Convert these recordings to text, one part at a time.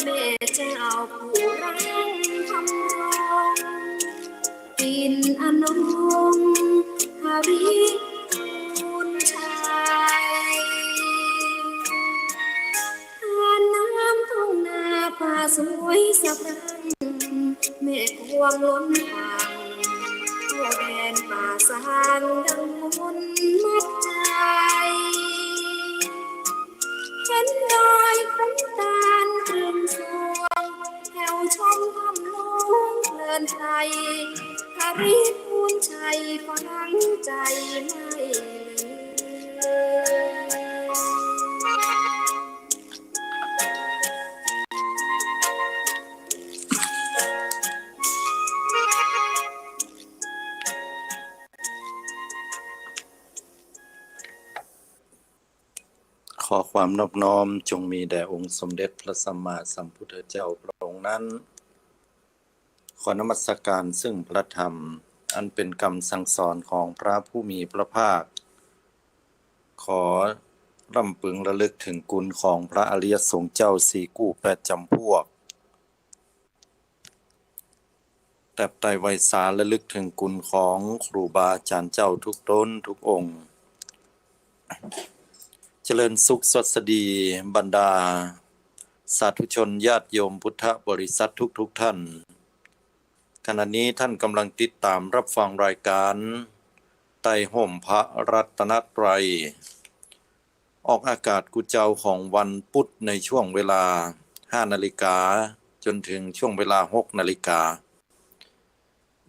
แม่เจ้าผู้รังทำรงปิ่นอนงหาริคุณชัยทานน้ำทุ่งนาป่าสวยสะพรั่งแม่พวงล้นฝั่งทั่วแดนป่าสางดังมนมัดใจเห็นดอยขุนตาลเครื่องสวงแถวชมคำลงเพลินไทยหาริพูนชัยฟังใจไม่ลืขอความนอบน้อมจงมีแด่องค์สมเด็จพระสัมมาสัมพุทธเจ้าพระองค์นั้นขอนมัสการซึ่งพระธรรมอันเป็นคำสั่งสอนของพระผู้มีพระภาคขอรำพึงระลึกถึงคุณของพระอริยสงฆ์เจ้าสี่กู้แปดจำพวกแต่ไตรไวสาระลึกถึงคุณของครูบาอาจารย์เจ้าทุกตนทุกองค์เจริญสุขสดสดีบรรดาสาธุชนญาติโยมพุทธบริษัททุกท่านขณะนี้ท่านกำลังติดตามรับฟังรายการไต่ห่มพระรัตนตรัยออกอากาศกุเจ้าของวันพุธในช่วงเวลา 5 นาฬิกาจนถึงช่วงเวลา 6 นาฬิกา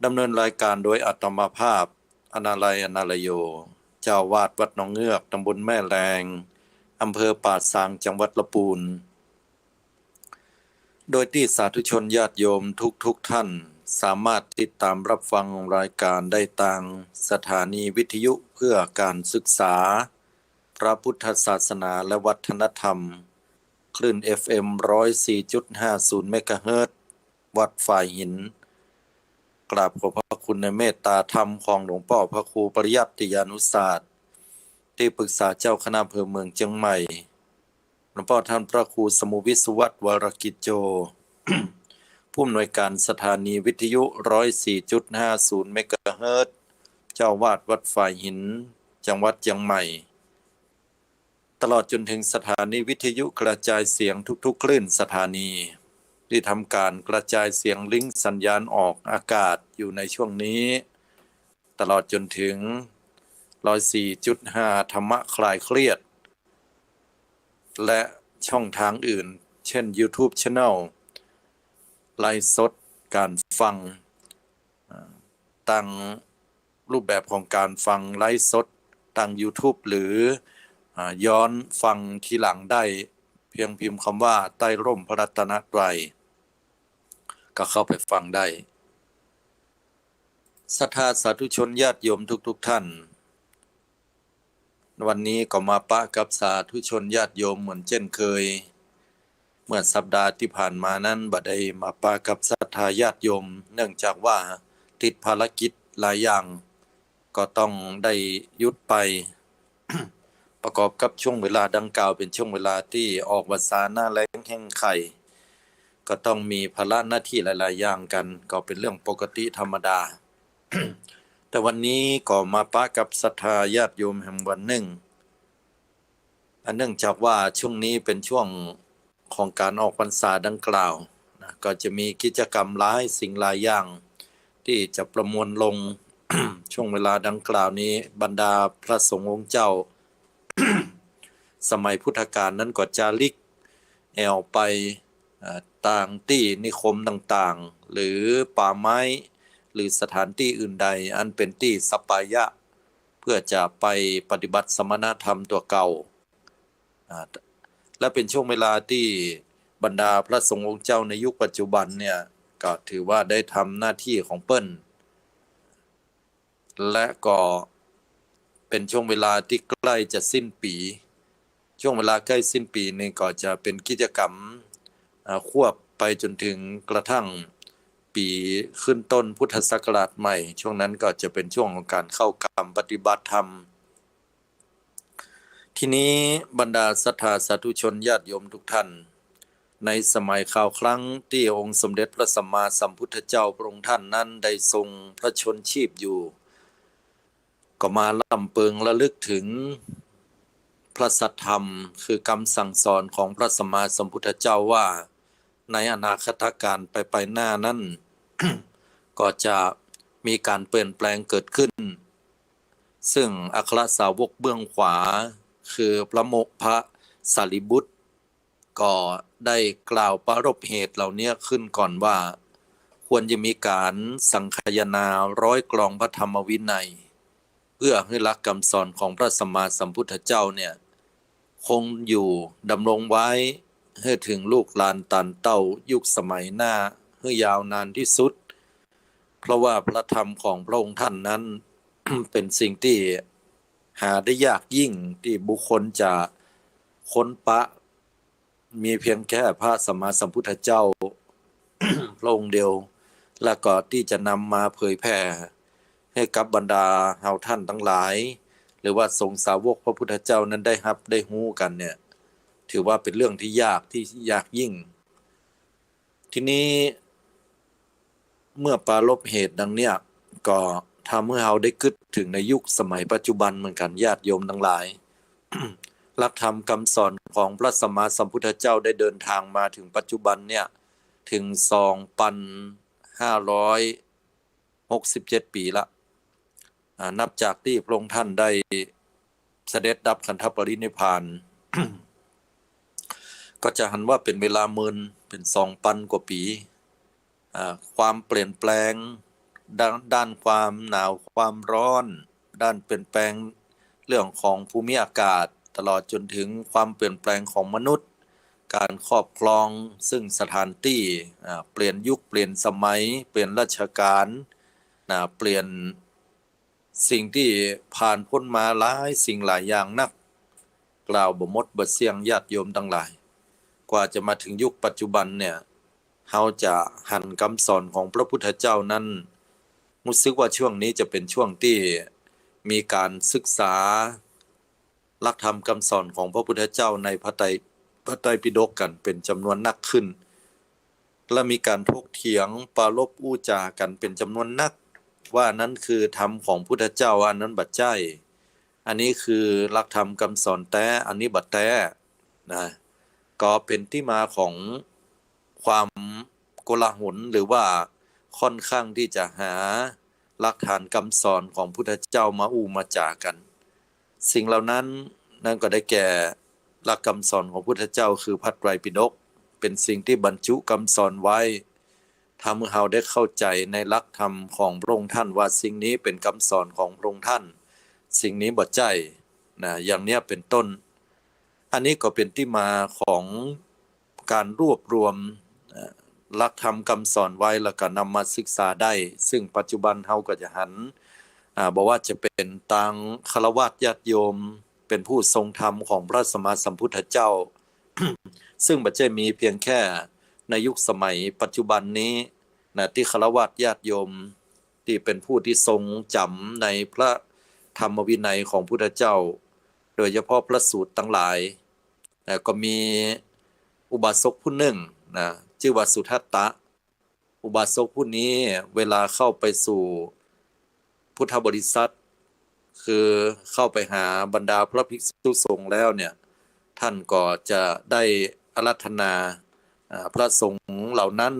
ดำเนินรายการโดยอาตมาภาพอนาลัยอนาลโยเจ้าวาดวัดหนองเงือกตำบลแม่แรงอำเภอป่าซางจังหวัดลำพูนโดยที่สาธุชนญาติโยมทุกท่านสามารถติดตามรับฟังรายการได้ทางสถานีวิทยุเพื่อการศึกษาพระพุทธศาสนาและวัฒนธรรมคลื่น FM 104.50 เมกะเฮิรตซ์วัดฝ่ายหินกราบขอบพระคุณในเมตตาธรรมของหลวงพ่อพระครูปริยัติยานุศาสตร์ที่ปรึกษาเจ้าคณะอำเภอเมืองเชียงใหม่หลวงพ่อท่านพระครูสมุวิศวัตรวรกิจโจ ผู้อำนวยการสถานีวิทยุ 104.50 เมกะเฮิรตซ์เจ้าวาดวัดฝ่ายหินจังหวัดเชียงใหม่ตลอดจนถึงสถานีวิทยุกระจายเสียงทุกๆคลื่นสถานีที่ทำการกระจายเสียงลิงก์สัญญาณออกอากาศอยู่ในช่วงนี้ตลอดจนถึง 104.5 ธรรมะคลายเครียดและช่องทางอื่นเช่น YouTube Channel ไลฟ์สดการฟังตั้งรูปแบบของการฟังไลฟ์สดตั้ง YouTube หรือย้อนฟังทีหลังได้เพียงพิมพ์คำว่าใต้ร่มพระรัตนตรัยก็เข้าไปฟังได้ศรัทธาสาธุชนญาติโยมทุกท่านวันนี้ก็มาปะกับสาธุชนญาติโยมเหมือนเช่นเคยเมื่อสัปดาห์ที่ผ่านมานั้นบัดได้มาปะกับศรัทธาญาติโยมเนื่องจากว่าติดภารกิจหลายอย่างก็ต้องได้หยุดไป ประกอบกับช่วงเวลาดังกล่าวเป็นช่วงเวลาที่ออกพรรษาหน้าแล้งแห้งไข่ก็ต้องมีภาระหน้าที่หลายๆอย่างกันก็เป็นเรื่องปกติธรรมดา แต่วันนี้ก็มาปะกับศรัทธาญาติโยมแห่งวันหนึ่งเนื่องจากว่าช่วงนี้เป็นช่วงของการออกพรรษาดังกล่าวนะก็จะมีกิจกรรมหลายสิ่งหลายอย่างที่จะประมวลลง ช่วงเวลาดังกล่าวนี้บรรดาพระสงฆ์องค์เจ้า สมัยพุทธกาลนั้นก็จาริกแอวไปต่างที่นิคมต่างๆหรือป่าไม้หรือสถานที่อื่นใดอันเป็นที่สัปปายะเพื่อจะไปปฏิบัติสมณธรรมตัวเก่าและเป็นช่วงเวลาที่บรรดาพระสงฆ์องค์เจ้าในยุคปัจจุบันเนี่ยก็ถือว่าได้ทำหน้าที่ของเปิ้นและก็เป็นช่วงเวลาที่ใกล้จะสิ้นปีช่วงเวลาใกล้สิ้นปีนี่ก็จะเป็นกิจกรรมควบไปจนถึงกระทั่งปีขึ้นต้นพุทธศักราชใหม่ช่วงนั้นก็จะเป็นช่วงของการเข้ากรรมปฏิบัติธรรมทีนี้บรรดาศรัทธาสาธุชนญาติโยมทุกท่าน ในสมัยข่าวครั้งที่องค์สมเด็จพระสัมมาสัมพุทธเจ้าพระองค์ท่านนั้นได้ทรงพระชนชีพอยู่ก็มาลำเปิงระลึกถึงพระสัทธรรมคือคำสั่งสอนของพระสัมมาสัมพุทธเจ้าว่าในอนาคตการไปหน้านั้น ก็จะมีการเปลี่ยนแปลงเกิดขึ้นซึ่งอัครสาวกเบื้องขวาคือพระโมกขสารีบุตรก็ได้กล่าวปรารภเหตุเหล่านี้ขึ้นก่อนว่าควรจะมีการสังคายนาร้อยกลองพระธรรมวินัยเพื่อให้หลักคำสอนของพระสัมมาสัมพุทธเจ้าเนี่ยคงอยู่ดำรงไว้ให้ถึงลูกหลานตันเต้ายุคสมัยหน้าให้ยาวนานที่สุดเพราะว่าพระธรรมของพระองค์ท่านนั้น เป็นสิ่งที่หาได้ยากยิ่งที่บุคคลจะค้นปะมีเพียงแค่พระสัมมาสัมพุทธเจ้า พระองค์เดียวแล้วก็ที่จะนำมาเผยแผ่ให้กับบรรดาเฮาท่านทั้งหลายหรือว่าสงฆ์สาวกพระพุทธเจ้านั้นได้รับได้ฮู้กันเนี่ยถือว่าเป็นเรื่องที่ยากยิ่งทีนี้เมื่อปรารภเหตุดังเนี้ยก็ทำให้เราได้คิดถึงในยุคสมัยปัจจุบันเหมือนกันญาติโยมทั้งหลาย หลักธรรมคำสอนของพระสัมมาสัมพุทธเจ้าได้เดินทางมาถึงปัจจุบันเนี่ยถึง 2,567 ปีละนับจากที่พระองค์ท่านได้เสด็จดับขันธปรินิพพาน ก็จะหันว่าเป็นเวลาหมื่นเป็น 2,000 กว่าปีความเปลี่ยนแปลงด้านความหนาวความร้อนด้านเปลี่ยนแปลงเรื่องของภูมิอากาศตลอดจนถึงความเปลี่ยนแปลงของมนุษย์การครอบครองซึ่งสถานที่เปลี่ยนยุคเปลี่ยนสมัยเปลี่ยนราชการเปลี่ยนสิ่งที่ผ่านพ้นมาหลายสิ่งหลายอย่างนักกล่าวบ่หมดบ่เสียงญาติโยมทั้งหลายกว่าจะมาถึงยุคปัจจุบันเนี่ยเราจะหันคำสอนของพระพุทธเจ้านั้นรู้สึกว่าช่วงนี้จะเป็นช่วงที่มีการศึกษาหลักธรรมคำสอนของพระพุทธเจ้าในพระไตรปิฎกกันเป็นจำนวนนักขึ้นและมีการถกเถียงปรารภอู้จากันเป็นจำนวนนักว่านั้นคือธรรมของพุทธเจ้าอันนั้นบัดใจอันนี้คือหลักธรรมคำสอนแต่อันนี้บัดแต่นะก็เป็นที่มาของความโกลาหลหรือว่าค่อนข้างที่จะหาหลักฐานคำสอนของพุทธเจ้ามาอู้มาจากันสิ่งเหล่านั้นนั่นก็ได้แก่หลักคำสอนของพุทธเจ้าคือพระไตรปิฎกเป็นสิ่งที่บรรจุคำสอนไว้ทำให้เราได้เข้าใจในหลักธรรมของพระองค์ท่านว่าสิ่งนี้เป็นคำสอนของพระองค์ท่านสิ่งนี้บ่ใจนะอย่างเนี้ยเป็นต้นอันนี้ก็เป็นที่มาของการรวบรวมหลักธรรมคำสอนไว้แล้วก็นำมาศึกษาได้ซึ่งปัจจุบันเราก็จะหันบอกว่าจะเป็นทางฆราวาสญาติโยมเป็นผู้ทรงธรรมของพระสัมมาสัมพุทธเจ้า ซึ่งบ่ใช่มีเพียงแค่ในยุคสมัยปัจจุบันนี้นะที่ฆราวาสญาติโยมที่เป็นผู้ที่ทรงจำในพระธรรมวินัยของพุทธเจ้าโดยเฉพาะพระสูตรทั้งหลายก็มีอุบาสกผู้หนึ่งนะชื่อว่าสุทัตตะอุบาสกผู้นี้เวลาเข้าไปสู่พุทธบริษัทคือเข้าไปหาบรรดาพระภิกษุสงฆ์แล้วเนี่ยท่านก็จะได้อาราธนาพระสงฆ์เหล่านั้น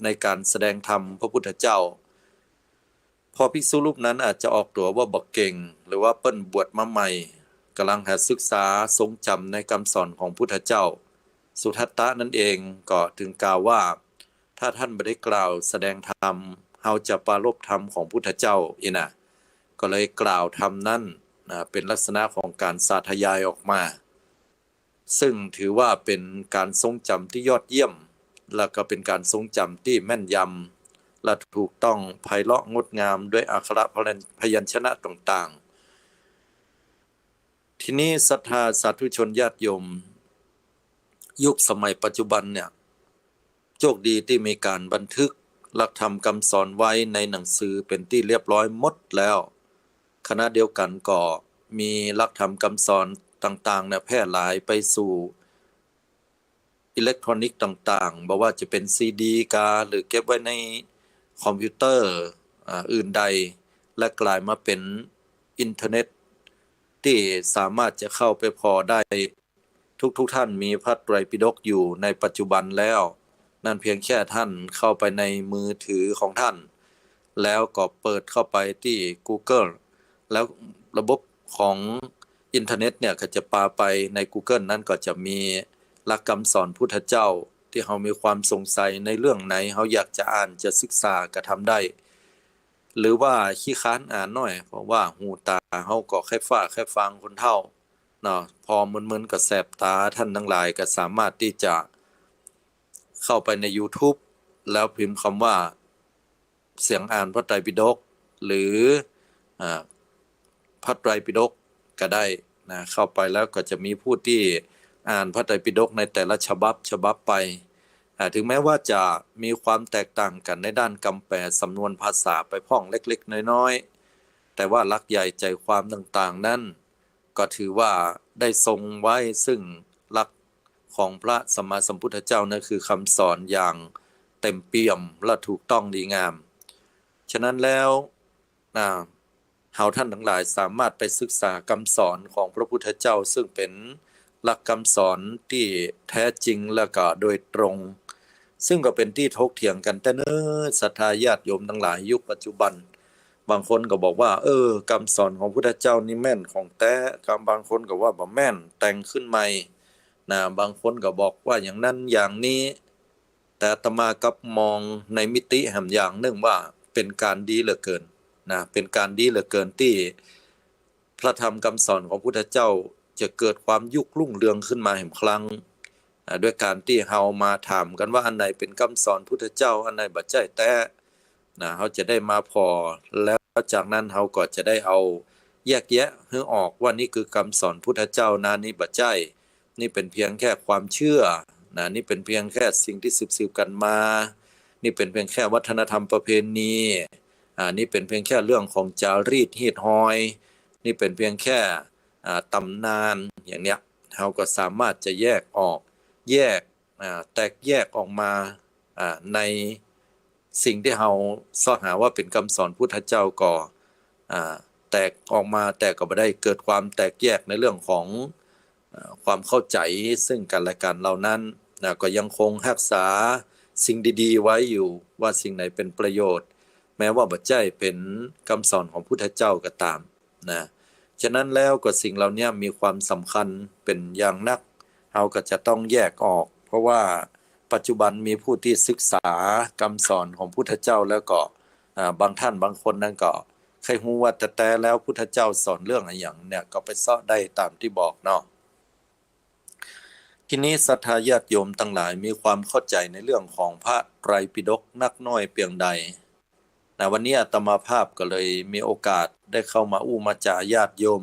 ในการแสดงธรรมพระพุทธเจ้าพอภิกษุรูปนั้นอาจจะออกตัวว่าบ่เก่งหรือว่าเปิ้นบวชมาใหม่กำลังหาศึกษาทรงจำในคำสอนของพุทธเจ้าสุทัตตะนั่นเองก็ถึงกล่าวว่าถ้าท่านไม่ได้กล่าวแสดงธรรมเฮาจะปรารภธรรมของพุทธเจ้าอีนะก็เลยกล่าวธรรมนั้นเป็นลักษณะของการสาธยายออกมาซึ่งถือว่าเป็นการทรงจำที่ยอดเยี่ยมและก็เป็นการทรงจำที่แม่นยำและถูกต้องไพเราะงดงามด้วยอักขระพยัญชนะต่างๆทีนี้ศรัทธาสาธุชนญาติโยมยุคสมัยปัจจุบันเนี่ยโชคดีที่มีการบันทึกหลักธรรมคำสอนไว้ในหนังสือเป็นที่เรียบร้อยหมดแล้วขณะเดียวกันก็มีหลักธรรมคำสอนต่างๆเนี่ยแพร่หลายไปสู่ อิเล็กทรอนิกส์ต่างๆบ่ว่าจะเป็นซีดีกาหรือเก็บไว้ในคอมพิวเตอร์อื่นใดและกลายมาเป็นอินเทอร์เน็ตที่สามารถจะเข้าไปพอได้ทุกท่านมีพระไตรปิฎกอยู่ในปัจจุบันแล้วนั่นเพียงแค่ท่านเข้าไปในมือถือของท่านแล้วก็เปิดเข้าไปที่ Google แล้วระบบของอินเทอร์เน็ตเนี่ยก็จะปาไปใน Google นั้นก็จะมีหลักคำสอนพุทธเจ้าที่เรามีความสงสัยในเรื่องไหนเราอยากจะอ่านจะศึกษาก็ทำได้หรือว่าขี้ค้านอ่านหน่อยเพราะว่าหูตาเราก็แค่ฟังคนเฒ่าเนาะพอมึนๆก็แสบตาท่านทั้งหลายก็สามารถที่จะเข้าไปใน YouTube แล้วพิมพ์คำว่าเสียงอ่านพระไตรปิฎกหรือพระไตรปิฎกก็ได้นะเข้าไปแล้วก็จะมีผู้ที่อ่านพระไตรปิฎกในแต่ละฉบับไปถึงแม้ว่าจะมีความแตกต่างกันในด้านคำแปลสำนวนภาษาไปพ้องเล็กๆน้อยๆแต่ว่าหลักใหญ่ใจความต่างๆนั้นก็ถือว่าได้ทรงไว้ซึ่งหลักของพระสัมมาสัมพุทธเจ้านั่นคือคำสอนอย่างเต็มเปี่ยมและถูกต้องดีงามฉะนั้นแล้วเฮาท่านทั้งหลายสามารถไปศึกษาคำสอนของพระพุทธเจ้าซึ่งเป็นหลักคำสอนที่แท้จริงและก็โดยตรงซึ่งก็เป็นที่ถกเถียงกันแต่เนิ่นศรัทธาญาติโยมทั้งหลายยุคปัจจุบันบางคนก็บอกว่าคำสอนของพุทธเจ้านี่แม่นของแท้บางคนก็ว่าบ่แม่นแต่งขึ้นใหม่บางคนก็บอกว่าอย่างนั้นอย่างนี้แต่อาตมากับมองในมิติแห่งอย่างหนึ่งว่าเป็นการดีเหลือเกินเป็นการดีเหลือเกินที่พระธรรมคำสอนของพุทธเจ้าจะเกิดความยุครุ่งเรืองขึ้นมาแห่งครั้งด้วยการที่เฮามาถามกันว่าอันไหนเป็นคำสอนพุทธเจ้าอันไหนบ่ใช่แต่เฮาจะได้มาพอแล้วจากนั้นเฮาก็จะได้เอาแยกแยะให้ออกว่านี่คือคำสอนพุทธเจ้านะนี่บ่ใช่นี่เป็นเพียงแค่ความเชื่อนี่เป็นเพียงแค่สิ่งที่สืบๆกันมานี่เป็นเพียงแค่วัฒนธรรมประเพณีนี่เป็นเพียงแค่เรื่องของจารีตฮีดฮอยนี่เป็นเพียงแค่ตำนานอย่างเนี้ยเราก็สามารถจะแยกออกแตกแยกออกมาในสิ่งที่เราสอหาว่าเป็นคำสอนพุทธเจ้าก็แตกออกมาแต่ก็บ่ได้เกิดความแตกแยกในเรื่องของความเข้าใจซึ่งกันและกันเหล่านั้นก็ยังคงรักษาสิ่งดีๆไว้อยู่ว่าสิ่งไหนเป็นประโยชน์แม้ว่าบ่ใช่เป็นคำสอนของพุทธเจ้าก็ตามฉะนั้นแล้วก็สิ่งเหล่านี้มีความสำคัญเป็นอย่างนักเราก็จะต้องแยกออกเพราะว่าปัจจุบันมีผู้ที่ศึกษาคำสอนของพุทธเจ้าแล้วก็บางท่านบางคนนั้นก็เคยรู้ว่าแต่แล้วพุทธเจ้าสอนเรื่องอะไรอย่างเนี่ยก็ไปเสาะได้ตามที่บอกเนาะทีนี้ศรัทธาญาติโยมทั้งหลายมีความเข้าใจในเรื่องของพระไตรปิฎกนักน้อยเพียงใดวันนี้อาตมาภาพก็เลยมีโอกาสได้เข้ามามาจาญาติโยม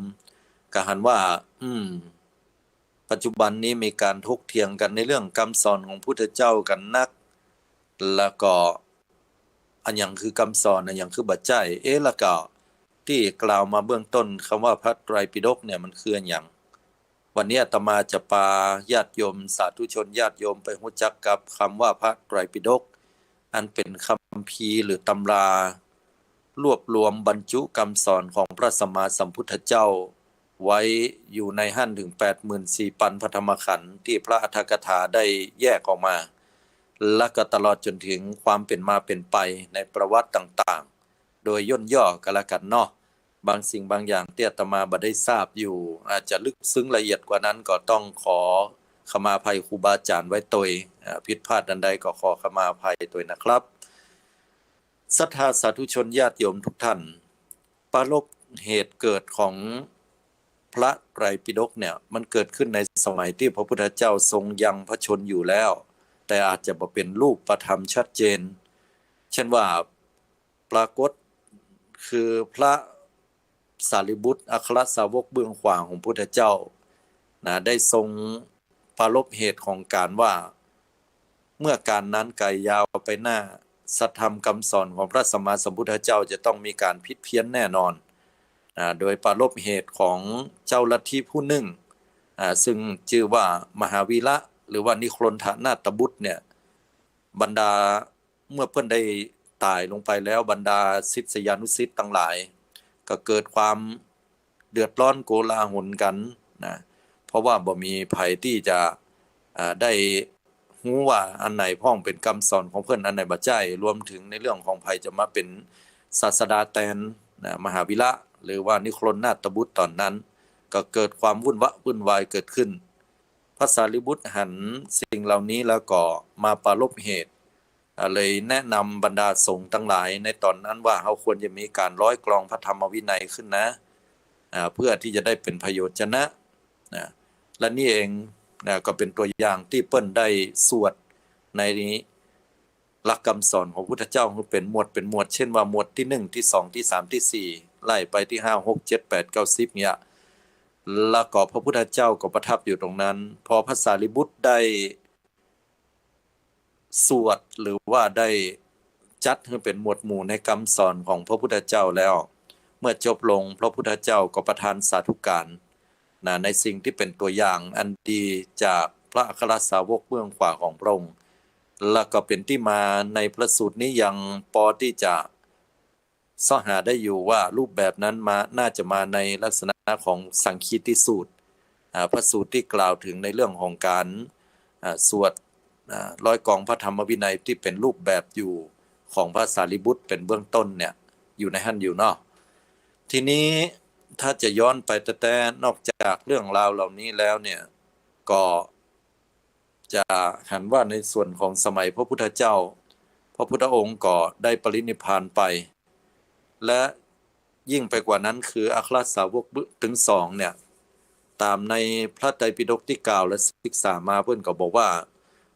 ก็หันว่าปัจจุบันนี้มีการถกเถียงกันในเรื่องคำสอนของพุทธเจ้ากันนักแล้วก็อันหยังคือคำสอนอันหยังคือบัจจัยแล้วก็ที่กล่าวมาเบื้องต้นคำว่าพระไตรปิฎกเนี่ยมันคืออันหยังวันนี้อาตมาจะพาญาติโยมสาธุชนญาติโยมไปรู้จักกับคำว่าพระไตรปิฎกอันเป็นคัมภีร์หรือตำรารวบรวมบรรจุคำสอนของพระสัมมาสัมพุทธเจ้าไว้อยู่ในหั่นถึง 84,000 พระธรรมขันธ์ที่พระอรรถกถาได้แยกออกมาและก็ตลอดจนถึงความเป็นมาเป็นไปในประวัติต่างๆโดยย่นย่อกันละกันเนาะบางสิ่งบางอย่างที่อาตมาบ่ได้ทราบอยู่อาจจะลึกซึ้งละเอียดกว่านั้นก็ต้องขอขมาอภัยครูบาอาจารย์ไว้ตยผิดพลาดอันใดก็ขอขมาอภัยตยนะครับศรัทธาสาธุชนญาติโยมทุกท่านปรารภเหตุเกิดของพระไตรปิฎกเนี่ยมันเกิดขึ้นในสมัยที่พระพุทธเจ้าทรงยังพระชนอยู่แล้วแต่อาจจะบ่เป็นรูปธรรมชัดเจนเช่นว่าปรากฏคือพระสารีบุตรอัครสาวกเบื้องขวาของพุทธเจ้าได้ทรงปรารภเหตุของการว่าเมื่อการนั้นไกลยาวไปหน้าสัทธรรมคำสอนของพระสัมมาสัมพุทธเจ้าจะต้องมีการผิดเพี้ยนแน่นอนโดยปรารภเหตุของเจ้าลัทธิผู้หนึ่งซึ่งชื่อว่ามหาวีระ หรือว่านิครนธนาถบุตรเนี่ยบรรดาเมื่อเพิ่นได้ตายลงไปแล้วบรรดาศิษยานุศิษย์ทั้งหลายก็เกิดความเดือดร้อนโกลาหลกันนะเพราะว่าบ่มีไผที่จะได้ฮู้ว่าอันไหนพ้องเป็นคำสอนของเพิ่นอันไหนบ่ใช่รวมถึงในเรื่องของไผจะมาเป็นศาสดาแทนนะมหาวิระหรือว่านิครนนาถบุตรตอนนั้นก็เกิดความวุ่นวายเกิดขึ้นพระสารีบุตรหันสิ่งเหล่านี้แล้วก็มาปรารภเหตุเลยแนะนำบรรดาสงฆ์ทั้งหลายในตอนนั้นว่าเขาควรจะมีการร้อยกรองพระธรรมวินัยขึ้นนะเพื่อที่จะได้เป็นประโยชน์นะและนี่เองก็เป็นตัวอย่างที่เปิ้นได้สวดในนี้หลักคำสอนของพุทธเจ้าคือเป็นหมวดเช่นว่าหมวดที่1ที่2ที่3ที่4ไล่ไปที่5 6 7 8 9 10เนี่ยแล้วก็พระพุทธเจ้าก็ประทับอยู่ตรงนั้นพอพระสารีบุตรได้สวดหรือว่าได้จัดให้เป็นหมวดหมู่ในคำสอนของพระพุทธเจ้าแล้วเมื่อจบลงพระพุทธเจ้าก็ประทานสาธุการในสิ่งที่เป็นตัวอย่างอันดีจากพระอัครสาวกเบื้องขวาของพระองค์แล้วก็เป็นที่มาในพระสูตรนี้ยังพอที่จะสหาได้อยู่ว่ารูปแบบนั้นมาน่าจะมาในลักษณะของสังคีติสูตรพระสูตรที่กล่าวถึงในเรื่องของการสวดร้อยกองพระธรรมวินัยที่เป็นรูปแบบอยู่ของพระสารีบุตรเป็นเบื้องต้นเนี่ยอยู่ในหั่นอยู่เนาะทีนี้ถ้าจะย้อนไปแต่นอกจากเรื่องราวเหล่านี้แล้วเนี่ยก็จะหันว่าในส่วนของสมัยพระพุทธเจ้าพระพุทธองค์ก็ได้ปรินิพพานไปและยิ่งไปกว่านั้นคืออัครสาวกถึง2เนี่ยตามในพระไตรปิฎกที่กล่าวและศึกษามาเพิ่นก็บอกว่า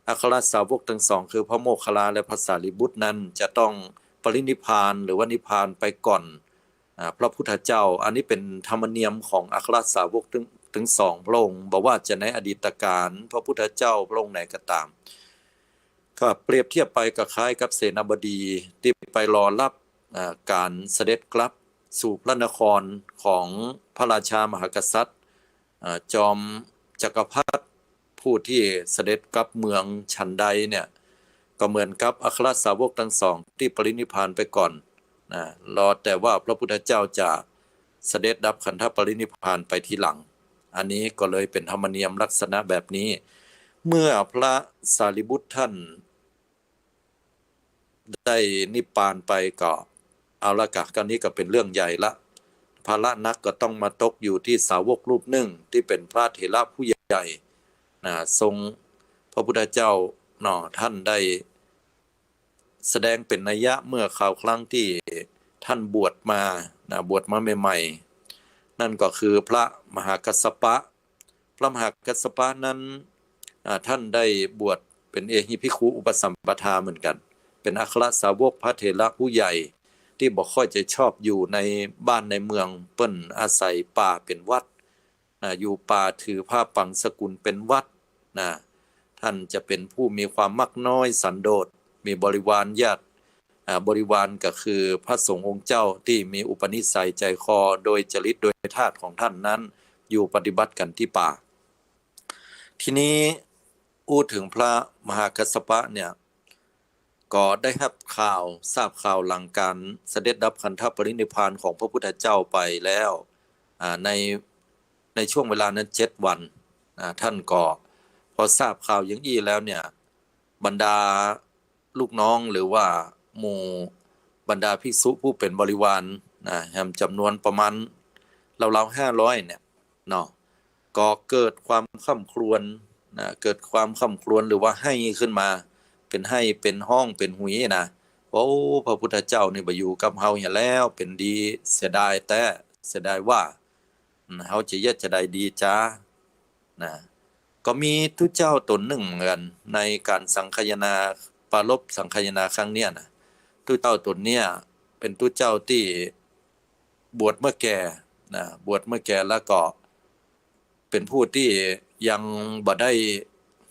อัครสาวกทั้ง2คือพระโมคคัลลาและพระสารีบุตรนั้นจะต้องปรินิพพานหรือว่านิพพานไปก่อนพระพุทธเจ้าอันนี้เป็นธรรมเนียมของอัครสาวกถึง2พระองค์บอกว่าจะในอดีตการพระพุทธเจ้าพระองค์ไหนก็ตามก็เปรียบเทียบไปกับคล้ายกับเสนาบดีที่ไปรอรับการเสด็จกลับสู่พระนครของพระราชามหากษัตริย์จอมจักรพรรดิผู้ที่เสด็จกลับเมืองฉันใดเนี่ยก็เหมือนกับอัครสาวกทั้ง2ที่ปรินิพพานไปก่อนรอแต่ว่าพระพุทธเจ้าจะเสด็จดับขันธปรินิพพานไปทีหลังอันนี้ก็เลยเป็นธรรมเนียมลักษณะแบบนี้เมื่อพระสารีบุตรท่านได้นิพพานไปก็เอาละกะกันนี้ก็เป็นเรื่องใหญ่ละภาระนักก็ต้องมาตกอยู่ที่สาวกรูปหนึ่งที่เป็นพระเถระผู้ใหญ่ทรงพระพุทธเจ้าท่านได้แสดงเป็นนัยยะเมื่อคราวครั้งที่ท่านบวชมาบวชมาใหม่ๆนั่นก็คือพระมหากัสสปะพระมหากัสสปะนั้นท่านได้บวชเป็นเอหิภิกขุอุปสัมปทาเหมือนกันเป็นอัครสาวกพระเถระผู้ใหญ่ที่บ่ค่อยจะชอบอยู่ในบ้านในเมืองเปิ้นอาศัยป่าเป็นวัดอยู่ป่าถือผ้าปังสกุลเป็นวัดท่านจะเป็นผู้มีความมักน้อยสันโดษมีบริวารญาติบริวารก็คือพระสงฆ์องค์เจ้าที่มีอุปนิสัยใจคอโดยจริตโดยธาตุของท่านนั้นอยู่ปฏิบัติกันที่ป่าทีนี้พูดถึงพระมหากัสสปะเนี่ยก็ได้รับข่าวทราบข่าวหลังการเสด็จดับขันธปรินิพพานของพระพุทธเจ้าไปแล้วในช่วงเวลานั้น7วันท่านก็พอทราบข่าวอย่างอี้แล้วเนี่ยบรรดาลูกน้องหรือว่าหมู่บรรดาภิกษุผู้เป็นบริวารจำนวนประมาณราวๆ500เนี่ยเนาะก็เกิดความค่ำครวญเกิดความค่ำครวญหรือว่าให้ขึ้นมาเป็นให้เป็นห้องเป็นหุยนะโอ้พระพุทธเจ้านี่บ่อยู่กับเฮาอย่างแล้วเป็นดีเสียดายแต่เสียดายว่าเฮาจะได้ดีจ้าก็มีทุเจ้าตนหนึ่งเหมือนกันในการสังคายนาปารภสังคายนาครั้งเนี้ยนะทุเจ้าตนเนี้ยเป็นทุเจ้าที่บวชเมื่อแก่บวชเมื่อแก่แล้วก็เป็นผู้ที่ยังบ่ได้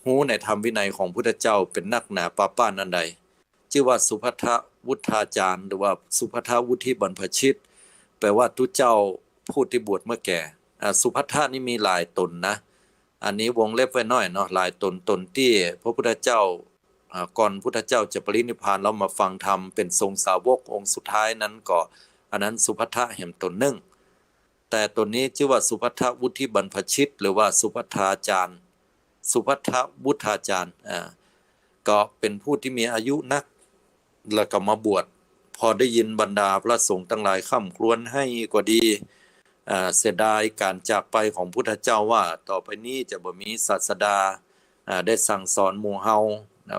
ฮู้ในธรรมวินัยของพุทธเจ้าเป็นนักหนาป้าป้านอันใดชื่อว่าสุภัททวุฒาจารย์หรือว่าสุภัททวุฒิบรรพชิตแปลว่าทุเจ้าผู้ที่บวชเมื่อแก่สุภัททะนี่มีหลายตนนะ อันนี้วงเล็บไว้หน่อยเนาะหลายตนที่พระพุทธเจ้าก่อนพุทธเจ้าจะปรินิพพานแล้วมาฟังธรรมเป็นทรงสาวกองค์สุดท้ายนั้นก็อันนั้นสุภัททะแห่งตนหนึ่งแต่ตนนี้ชื่อว่าสุภัททวุฒิบรรพชิตหรือว่าสุภัทธาจารย์สุภัททวุฒาจารย์ก็เป็นผู้ที่มีอายุนักแล้วก็มาบวชพอได้ยินบรรดาพระสงฆ์ทั้งหลายค่ำครวญให้ก็ดีเสียดายการจากไปของพุทธเจ้าว่าต่อไปนี้จะบ่มีศาสดาได้สั่งสอนหมู่เฮา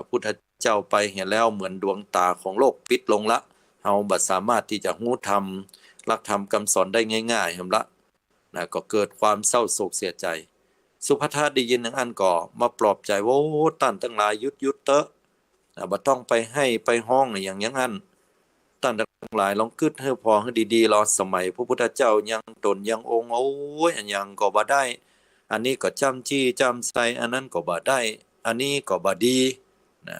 พุทธเจ้าไปเห็นแล้วเหมือนดวงตาของโลกปิดลงละเฮาบ่สามารถที่จะรู้ธรรมหลักธรรมคำสอนได้ง่ายๆหั่นละก็เกิดความเศร้าโศกเสียใจสุภัททะได้ยินอย่างอันก็มาปลอบใจว่าโอ้ท่านทั้งหลายหยุดเตอะบ่ต้องไปให้ไปห้องอย่างนั้นท่านทั้งหลายลองคิดให้พอให้ดีๆรอสมัยพระพุทธเจ้ายังตนยังองค์โอ้ยอันยังก็บ่ได้อันนี้ก็จำจี้จำใส่อันนั้นก็บ่ได้อันนี้ก็บ่ดีนะ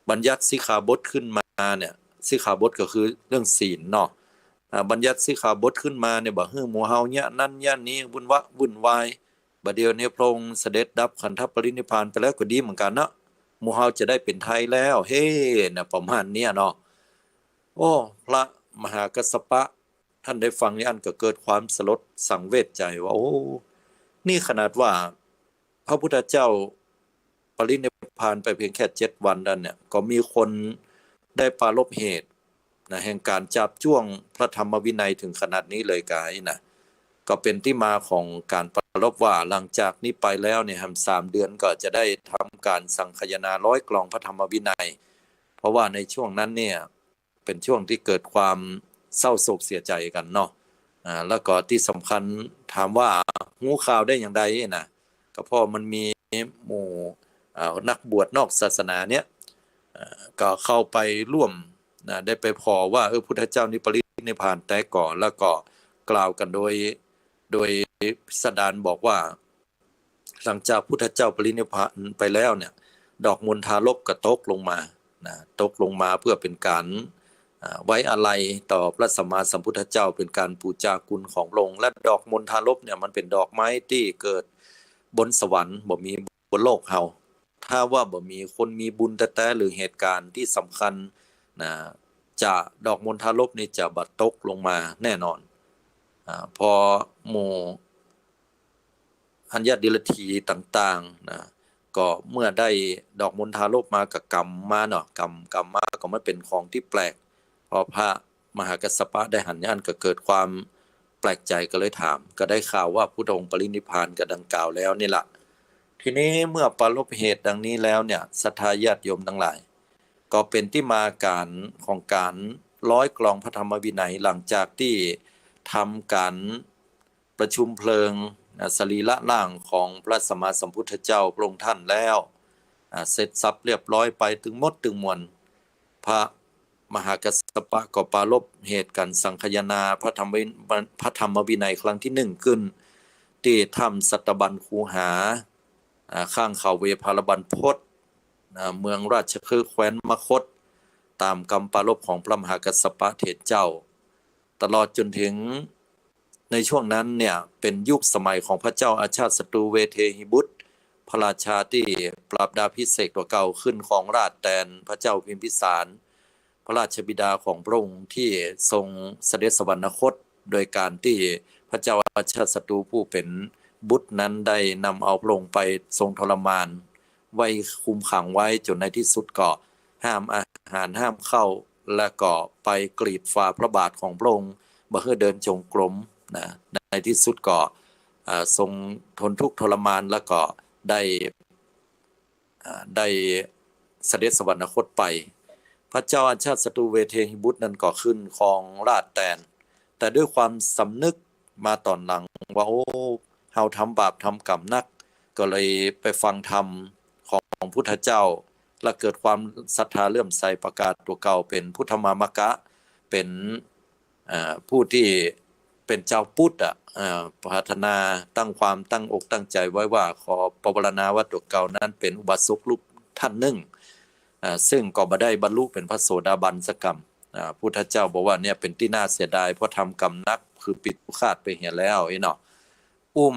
บัญญัติสิกขาบทขึ้นมาเนี่ยสิกขาบทก็คือเรื่องศีลเนาะบัญญัติสิกขาบทขึ้นมาเนี่ยบ่ฮื้อหมู่เฮาเนี่ยนั่นย่านนี้วุ่นวายบัดเดี๋ยวนี้พระองค์เสด็จดับขันธปรินิพพานไปแล้วก็ดีเหมือนกันเนาะหมู่เฮาจะได้เป็นไทยแล้วเฮ้นะประมาณเนี้ยเนาะโอ้พระมหากัสสปะท่านได้ฟังนี่อันก็เกิดความสลดสังเวชใจว่าโอ้นี่ขนาดว่าพระพุทธเจ้าปรินิพพานไปเพียงแค่7วันนั่นเนี่ยก็มีคนได้ปรารภเหตุนะแห่งการจับจ้วงพระธรรมวินัยถึงขนาดนี้เลยกายนะก็เป็นที่มาของการปรารภว่าหลังจากนี้ไปแล้วเนี่ย3 เดือนก็จะได้ทำการสังคายนา100 กลองพระธรรมวินัยเพราะว่าในช่วงนั้นเนี่ยเป็นช่วงที่เกิดความเศร้าโศกเสียใจกันเนาะแล้วก็ที่สำคัญถามว่าหูข่าวได้อย่างใดนะก็เพราะมันมีหมู่นักบวชนอกศาสนาเนี่ยก็เข้าไปร่วมได้ไปพอว่าพุทธเจ้านิปรินิพพานแต่ก่อนแล้วก็กล่าวกันโดยพิสดารบอกว่าหลังจากพุทธเจ้าปรินิพพานไปแล้วเนี่ยดอกมณฑาลพก็ตกลงมาตกลงมาเพื่อเป็นการไว้อาลัยต่อพระสัมมาสัมพุทธเจ้าเป็นการปูจาคุณของพระองค์และดอกมณฑาลพเนี่ยมันเป็นดอกไม้ที่เกิดบนสวรรค์บ่มีบนโลกเฮาถ้าว่าบ่มีคนมีบุญแต่หรือเหตุการณ์ที่สำคัญจะดอกมณฑาลพนี่จะบัดตกลงมาแน่นอนพอหมู่อัญญดิลทีต่างๆก็เมื่อได้ดอกมณฑาลพมากับกรรมมาเนาะกรรมมาก็มันเป็นของที่แปลกพอพระมหากัสสปะได้หันญาณก็เกิดความแปลกใจก็เลยถามก็ได้ข่าวว่าพุทธองค์ปรินิพพานก็ดังกล่าวแล้วนี่แหละทีนี้เมื่อปรารภเหตุดังนี้แล้วเนี่ยศรัทธาญาติโยมทั้งหลายก็เป็นที่มาการของการ100 กลองพระธรรมวินัยหลังจากที่ทำการประชุมเพลิงสรีระร่างของพระสัมมาสัมพุทธเจ้าพระองค์ท่านแล้วเสร็จสับเรียบร้อยไปถึงหมดถึงมวลพระมหากัสสปะก็ปรารภเหตุกันสังคายนาพระธรรมวินัยครั้งที่1ขึ้นที่ถ้ำสัตบัญคูหาข้างเขาเวภารบันพศเมืองราชคฤห์แคว้นมคธตามคำปรารภของพระมหากัสสปะเถรเจ้าตลอดจนถึงในช่วงนั้นเนี่ยเป็นยุคสมัยของพระเจ้าอาชาติศัตรูเวเทหิบุตรพระราชาที่ปราบดาพิเศษตัวเก่าขึ้นของราชแตนพระเจ้าพิมพิสารพระราชบิดาของพระองค์ที่ทรงเสด็จสวรรคตโดยการที่พระเจ้าอาชาติศัตรูผู้เป็นบุตรนั้นได้นำเอาพระองค์ไปทรงทรมานไว้คุมขังไว้จนในที่สุดก็ห้ามอาหารห้ามเข้าและก็ไปกรีดฝ่าพระบาทของพระองค์บ่ให้เดินจงกรมในที่สุดก็ทรงทนทุกข์ทรมานแล้วก็ได้เสด็จสวรรคตไปพระเจ้าอาชาติศัตรูเวเทหิบุตรนั้นก็ขึ้นครองราชย์แตนแต่ด้วยความสำนึกมาตอนหลังว่าโอ้เฮาทำบาปทำกรรมนักก็เลยไปฟังธรรมของพุทธเจ้าและเกิดความศรัทธาเลื่อมใสประกาศตัวเก่าเป็นพุทธมามกะเป็นผู้ที่เป็นเจ้าพุทธปรารถนาตั้งอกตั้งใจไว้ว่าขอปวารณาว่าตัวเก่านั้นเป็นอุบาสกรูปท่านหนึ่งซึ่งก็บ่ได้บรรลุเป็นพระโสดาบันสักกรรมพุทธเจ้าบอกว่าเนี่ยเป็นที่น่าเสียดายเพราะทำกรรมนักคือปิดผู้คาดไปเหียแล้วเนาะ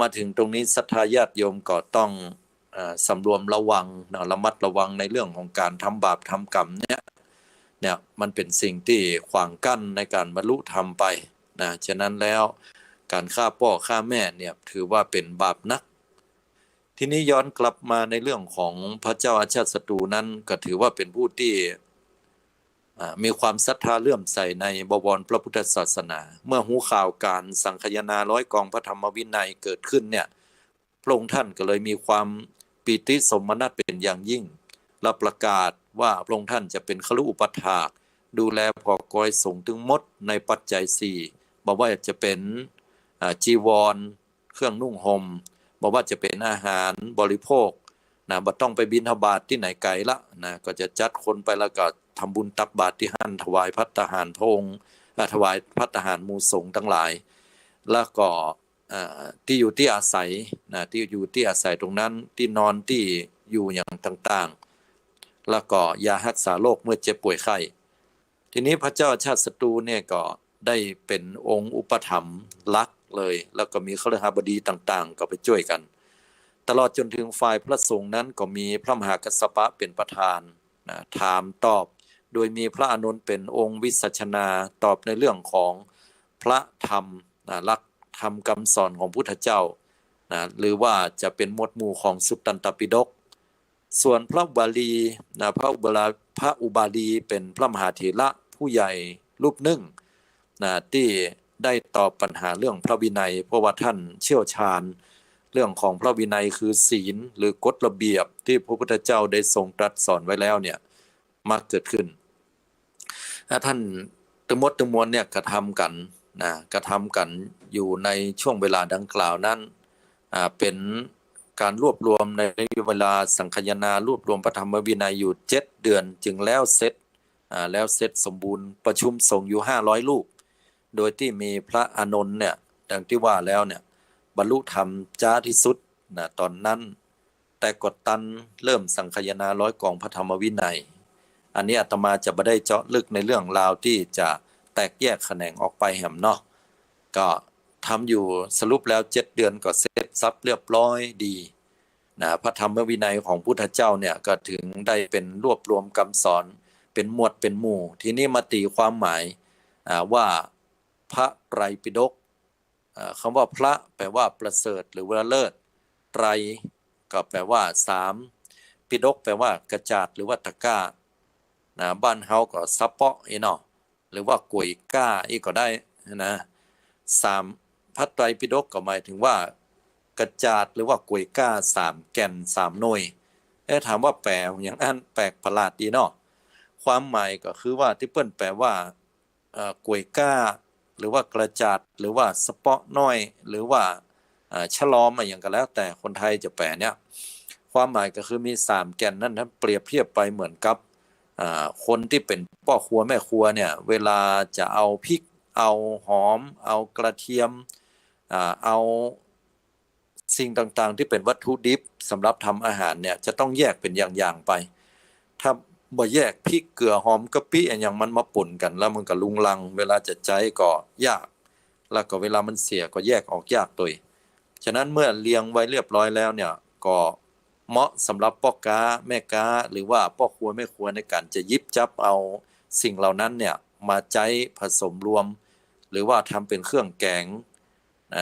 มาถึงตรงนี้ศรัทธาญาติโยมก็ต้องสำรวมระวังนะระมัดระวังในเรื่องของการทำบาปทำกรรมเนี่ยมันเป็นสิ่งที่ขวางกั้นในการบรรลุธรรมไปนะฉะนั้นแล้วการฆ่าพ่อฆ่าแม่เนี่ยถือว่าเป็นบาปนักทีนี้ย้อนกลับมาในเรื่องของพระเจ้าอาชาติศัตรูนั้นก็ถือว่าเป็นผู้ที่มีความศรัทธาเลื่อมใสในบวรพระพุทธศาสนาเมื่อหูข่าวการสังคายนาร้อยกองพระธรรมวินัยเกิดขึ้นเนี่ยพระองค์ท่านก็เลยมีความปีติสมนัสเป็นอย่างยิ่งและประกาศว่าพระองค์ท่านจะเป็นคฤอุปถากดูแลพอกอยสงฆ์ถึงหมดในปัจจัยสี่บอกว่าจะเป็นจีวรเครื่องนุ่งห่มบอกว่าจะเป็นอาหารบริโภคนะบ่ต้องไปบิณฑบาตที่ไหนไกลละนะก็จะจัดคนไปแล้วก็ทำบุญตักบาตรที่หั่นถวายภัตตาหารพระองค์ถวายภัตตาหารหมู่สงฆ์ทั้งหลายแล้วก็ที่อยู่ที่อาศัยนะที่อยู่ที่อาศัยตรงนั้นที่นอนที่อยู่อย่างต่างๆแล้วก็ยารักษาโรคเมื่อเจ็บป่วยไข้ทีนี้พระเจ้าชาติศัตรูเนี่ยก็ได้เป็นองค์อุปถัมภ์รักเลยแล้วก็มีคฤหบดีต่างๆก็ไปช่วยกันตลอดจนถึงฝ่ายพระสงฆ์นั้นก็มีพระมหากัสสปะเป็นประธานนะถามตอบโดยมีพระอานนท์เป็นองค์วิสัชนาตอบในเรื่องของพระธรรมนะหลักธรรมคำสอนของพุทธเจ้านะหรือว่าจะเป็นหมวดหมู่ของสุตตันตปิฎกส่วนพระอุบาลีนะพระอุบาลีเป็นพระมหาเถระผู้ใหญ่รูปหนึ่งนะที่ได้ตอบปัญหาเรื่องพระวินัยเพราะว่าท่านเชี่ยวชาญเรื่องของพระวินัยคือศีลหรือกฎระเบียบที่พระพุทธเจ้าได้ทรงตรัสสอนไว้แล้วเนี่ยมาเกิดขึ้นท่านทั้งหมดทั้งมวลเนี่ยกระทำกันอยู่ในช่วงเวลาดังกล่าวนั้นเป็นการรวบรวมในเวลาสังคายนารวบรวมพระธรรมวินัยอยู่7 เดือนจึงแล้วเสร็จสมบูรณ์ประชุมสงฆ์อยู่500 รูปโดยที่มีพระอานนท์เนี่ยดังที่ว่าแล้วเนี่ยบรรลุธรรมจ้าที่สุดนะตอนนั้นแต่กดตันเริ่มสังคายนาร้อยกองพระธรรมวินัยอันนี้อาตมาจะไม่ได้เจาะลึกในเรื่องราวที่จะแตกแยกแขนงออกไปแหมเนาะก็ทำอยู่สรุปแล้ว7 เดือนก็เสร็จสับเรียบร้อยดีนะพระธรรมวินัยของพุทธเจ้าเนี่ยก็ถึงได้เป็นรวบรวมคำสอนเป็นหมวดเป็นหมู่ทีนี้มาตีความหมายว่าพระไตรปิฎกคำว่าพระแปลว่าประเสริฐหรือว่าเลิศไตรก็แปลว่า3ปิฎกแปลว่ากระจาดหรือว่าตะกร้านะบ้านเฮาก็ซับเปาะเนาะหรือว่ากวยก้าอีกก็ได้นะ3พระไตรปิฎกก็หมายถึงว่ากระจาดหรือว่ากวยก้า3แก่น3หน่วยถามว่าแปลอย่างอันแปลกประหลาดดีเนาะความหมายก็คือว่าที่เปิ้นแปลว่ากวยก้าหรือว่ากระจาดหรือว่าสเปาะน้อยหรือว่าฉลอมอะไรอย่างก็แล้วแต่คนไทยจะแปลเนี่ยความหมายก็คือมี3แก่นนั่นเปรียบเทียบไปเหมือนกับคนที่เป็นพ่อครัวแม่ครัวเนี่ยเวลาจะเอาพริกเอาหอมเอากระเทียมเอาสิ่งต่างๆที่เป็นวัตถุดิบสำหรับทำอาหารเนี่ยจะต้องแยกเป็นอย่างๆไปถ้าบ่แยกพริกเกลือหอมกะปิอย่างมันมาป่นกันแล้วมันก็ลุงลังเวลาจะใช้ก็ยากแล้วก็เวลามันเสียก็แยกออกยากตัวฉะนั้นเมื่อเรียงไว้เรียบร้อยแล้วเนี่ยก็เหมาะสำหรับพ่อค้าแม่ค้าหรือว่าพ่อครัวแม่ครัวในการจะหยิบจับเอาสิ่งเหล่านั้นเนี่ยมาใช้ผสมรวมหรือว่าทำเป็นเครื่องแกง